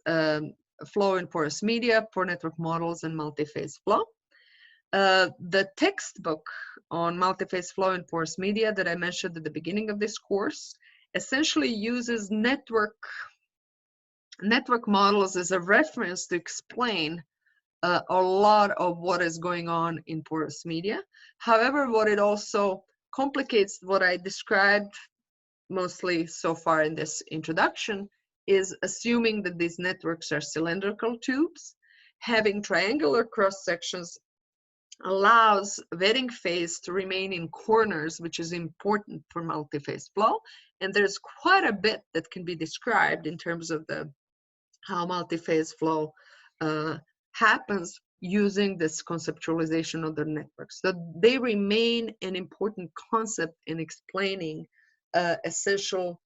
flow in porous media, pore network models, and multi-phase flow. The textbook on multi-phase flow in porous media that I mentioned at the beginning of this course essentially uses network models as a reference to explain a lot of what is going on in porous media. However, what it also complicates, what I described mostly so far in this introduction, is assuming that these networks are cylindrical tubes. Having triangular cross sections allows varying phase to remain in corners, which is important for multi-phase flow. And there's quite a bit that can be described in terms of how multi-phase flow happens using this conceptualization of the networks. So they remain an important concept in explaining essential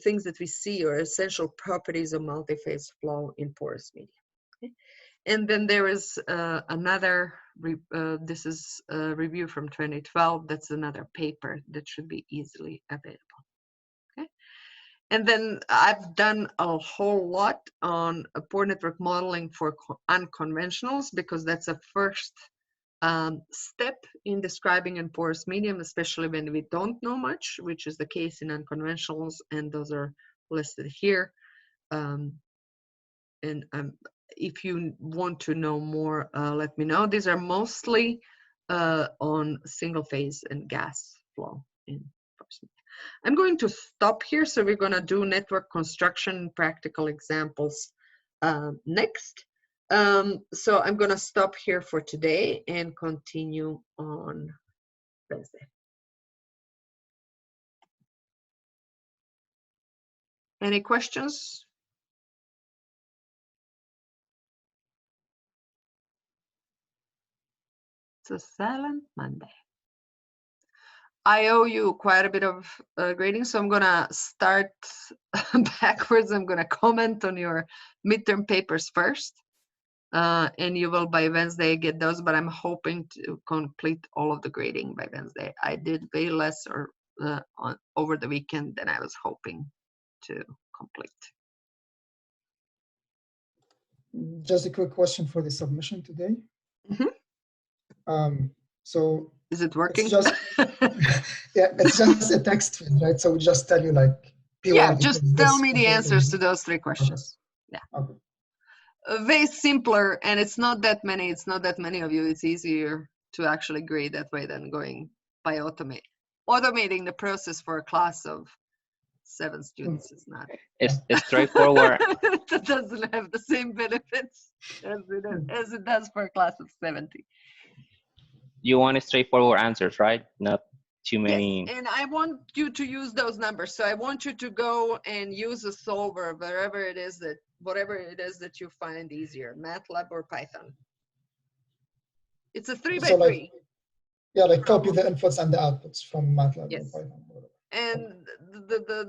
things that we see, or essential properties of multi-phase flow in porous media. Okay? And then there is another, this is a review from 2012, that's another paper that should be easily available. Okay? And then I've done a whole lot on pore network modeling for unconventionals, because that's a first step in describing in porous medium, especially when we don't know much, which is the case in unconventionals, and those are listed here. If you want to know more, let me know. These are mostly on single phase and gas flow in porous media. I'm going to stop here, so we're going to do network construction practical examples next. So I'm going to stop here for today and continue on Wednesday. Any questions? It's a silent Monday. I owe you quite a bit of grading, so I'm going to start backwards. I'm going to comment on your midterm papers first. And you will by Wednesday get those, but I'm hoping to complete all of the grading by Wednesday. I did way less over the weekend than I was hoping to complete. Just a quick question for the submission today. Mm-hmm. So is it working? It's just, yeah, it's just a text field, right? So we just tell you like P1. Yeah, just tell me the answers to those three questions. Okay. Yeah. Okay. Way simpler, and it's not that many. It's not that many of you. It's easier to actually grade that way than going by automating the process for a class of 7 students is not. It's straightforward. It doesn't have the same benefits as it does for a class of 70. You want straightforward answers, right? Not too many. Yes, and I want you to use those numbers. So I want you to go and use a solver, whatever it is that you find easier, MATLAB or Python. It's a 3 by 3. Yeah, like copy the inputs and the outputs from MATLAB or Yes. Python. Or whatever. And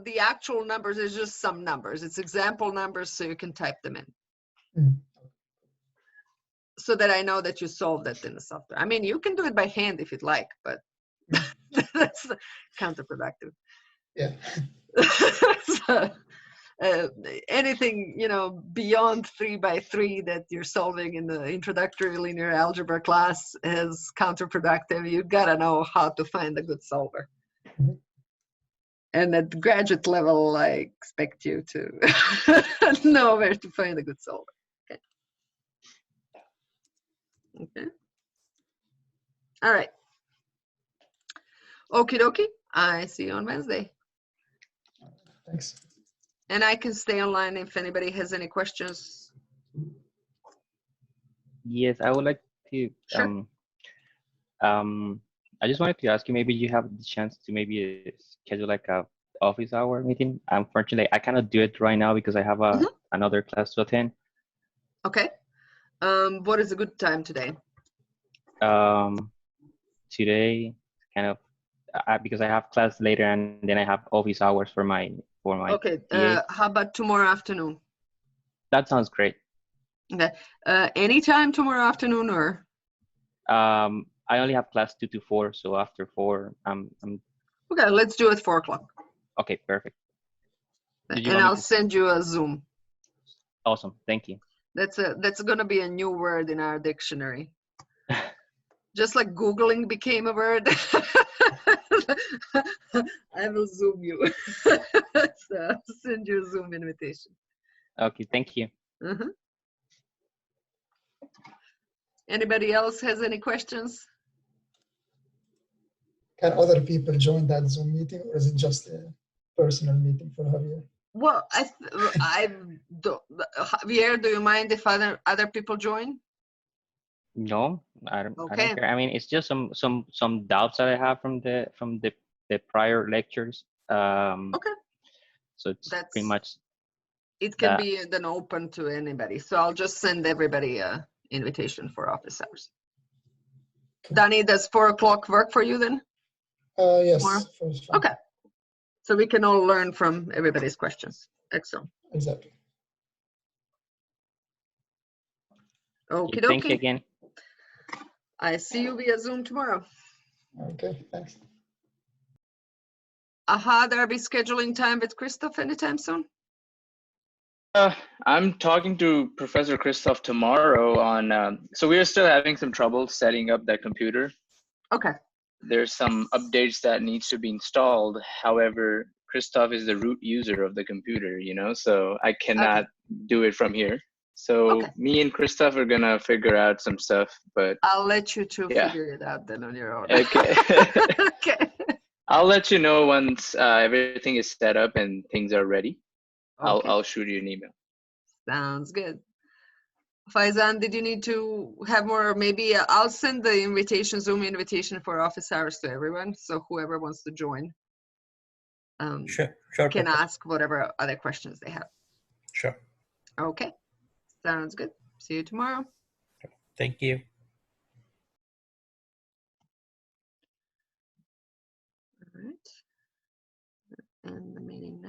the actual numbers is just some numbers. It's example numbers, so you can type them in. Mm. So that I know that you solved that in the software. I mean, you can do it by hand if you'd like, but that's counterproductive. Yeah. So, anything, you know, beyond 3x3 that you're solving in the introductory linear algebra class is counterproductive. You gotta know how to find a good solver. Mhm. And at the graduate level, I expect you to know where to find a good solver. Okay. Okay. All right. Okie dokie. I see you on Wednesday. Thanks. And I can stay online if anybody has any questions. Yes, I would like to. Sure. I just wanted to ask you, maybe you have the chance to maybe schedule like a office hour meeting. Unfortunately, I cannot do it right now because I have a another class to attend. Okay. What is a good time today? Today, kind of, because I have class later and then I have office hours for my Okay. TA. How about tomorrow afternoon? That sounds great. Okay. Anytime tomorrow afternoon or? I only have class 2 to 4, so after 4, I'm Okay, let's do it 4 o'clock. okay. Perfect. Did you And want me I'll to? send you a Zoom. Awesome. Thank you. That's gonna be a new word in our dictionary. Just like Googling became a word. I will Zoom you. So I'll send you a Zoom invitation. Okay. Thank you. Uh-huh. Anybody else has any questions? Can other people join that Zoom meeting, or is it just a personal meeting for Javier? Well, I don't, Javier, do you mind if other people join? No, I don't Okay. care. I mean, it's just some doubts that I have from the prior lectures. Okay. So it's That's pretty much it can that. be then open to anybody. So I'll just send everybody a invitation for office hours. Danny, does 4 o'clock work for you then? Yes. Tomorrow? First one. Okay. So we can all learn from everybody's questions. Excellent. Exactly. Okie Thank you dokie. again. I see you via Zoom tomorrow. Okay. Thanks. Ahad, are we scheduling time with Christoph anytime soon? I'm talking to Professor Christoph tomorrow on, so we are still having some trouble setting up that computer. Okay. There's some updates that needs to be installed. However, Christoph is the root user of the computer, you know, so I cannot do it from here. So Okay. me and Christoph are gonna figure out some stuff, but I'll let you two yeah. figure it out then on your own. Okay. Okay. I'll let you know once everything is set up and things are ready. Okay. I'll shoot you an email. Sounds good. Faizan, did you need to have more? Maybe I'll send the invitation, Zoom invitation for office hours to everyone. So whoever wants to join Sure, can perfect. ask whatever other questions they have. Sure. Okay. Sounds good. See you tomorrow. Thank you. All right. And the meeting now.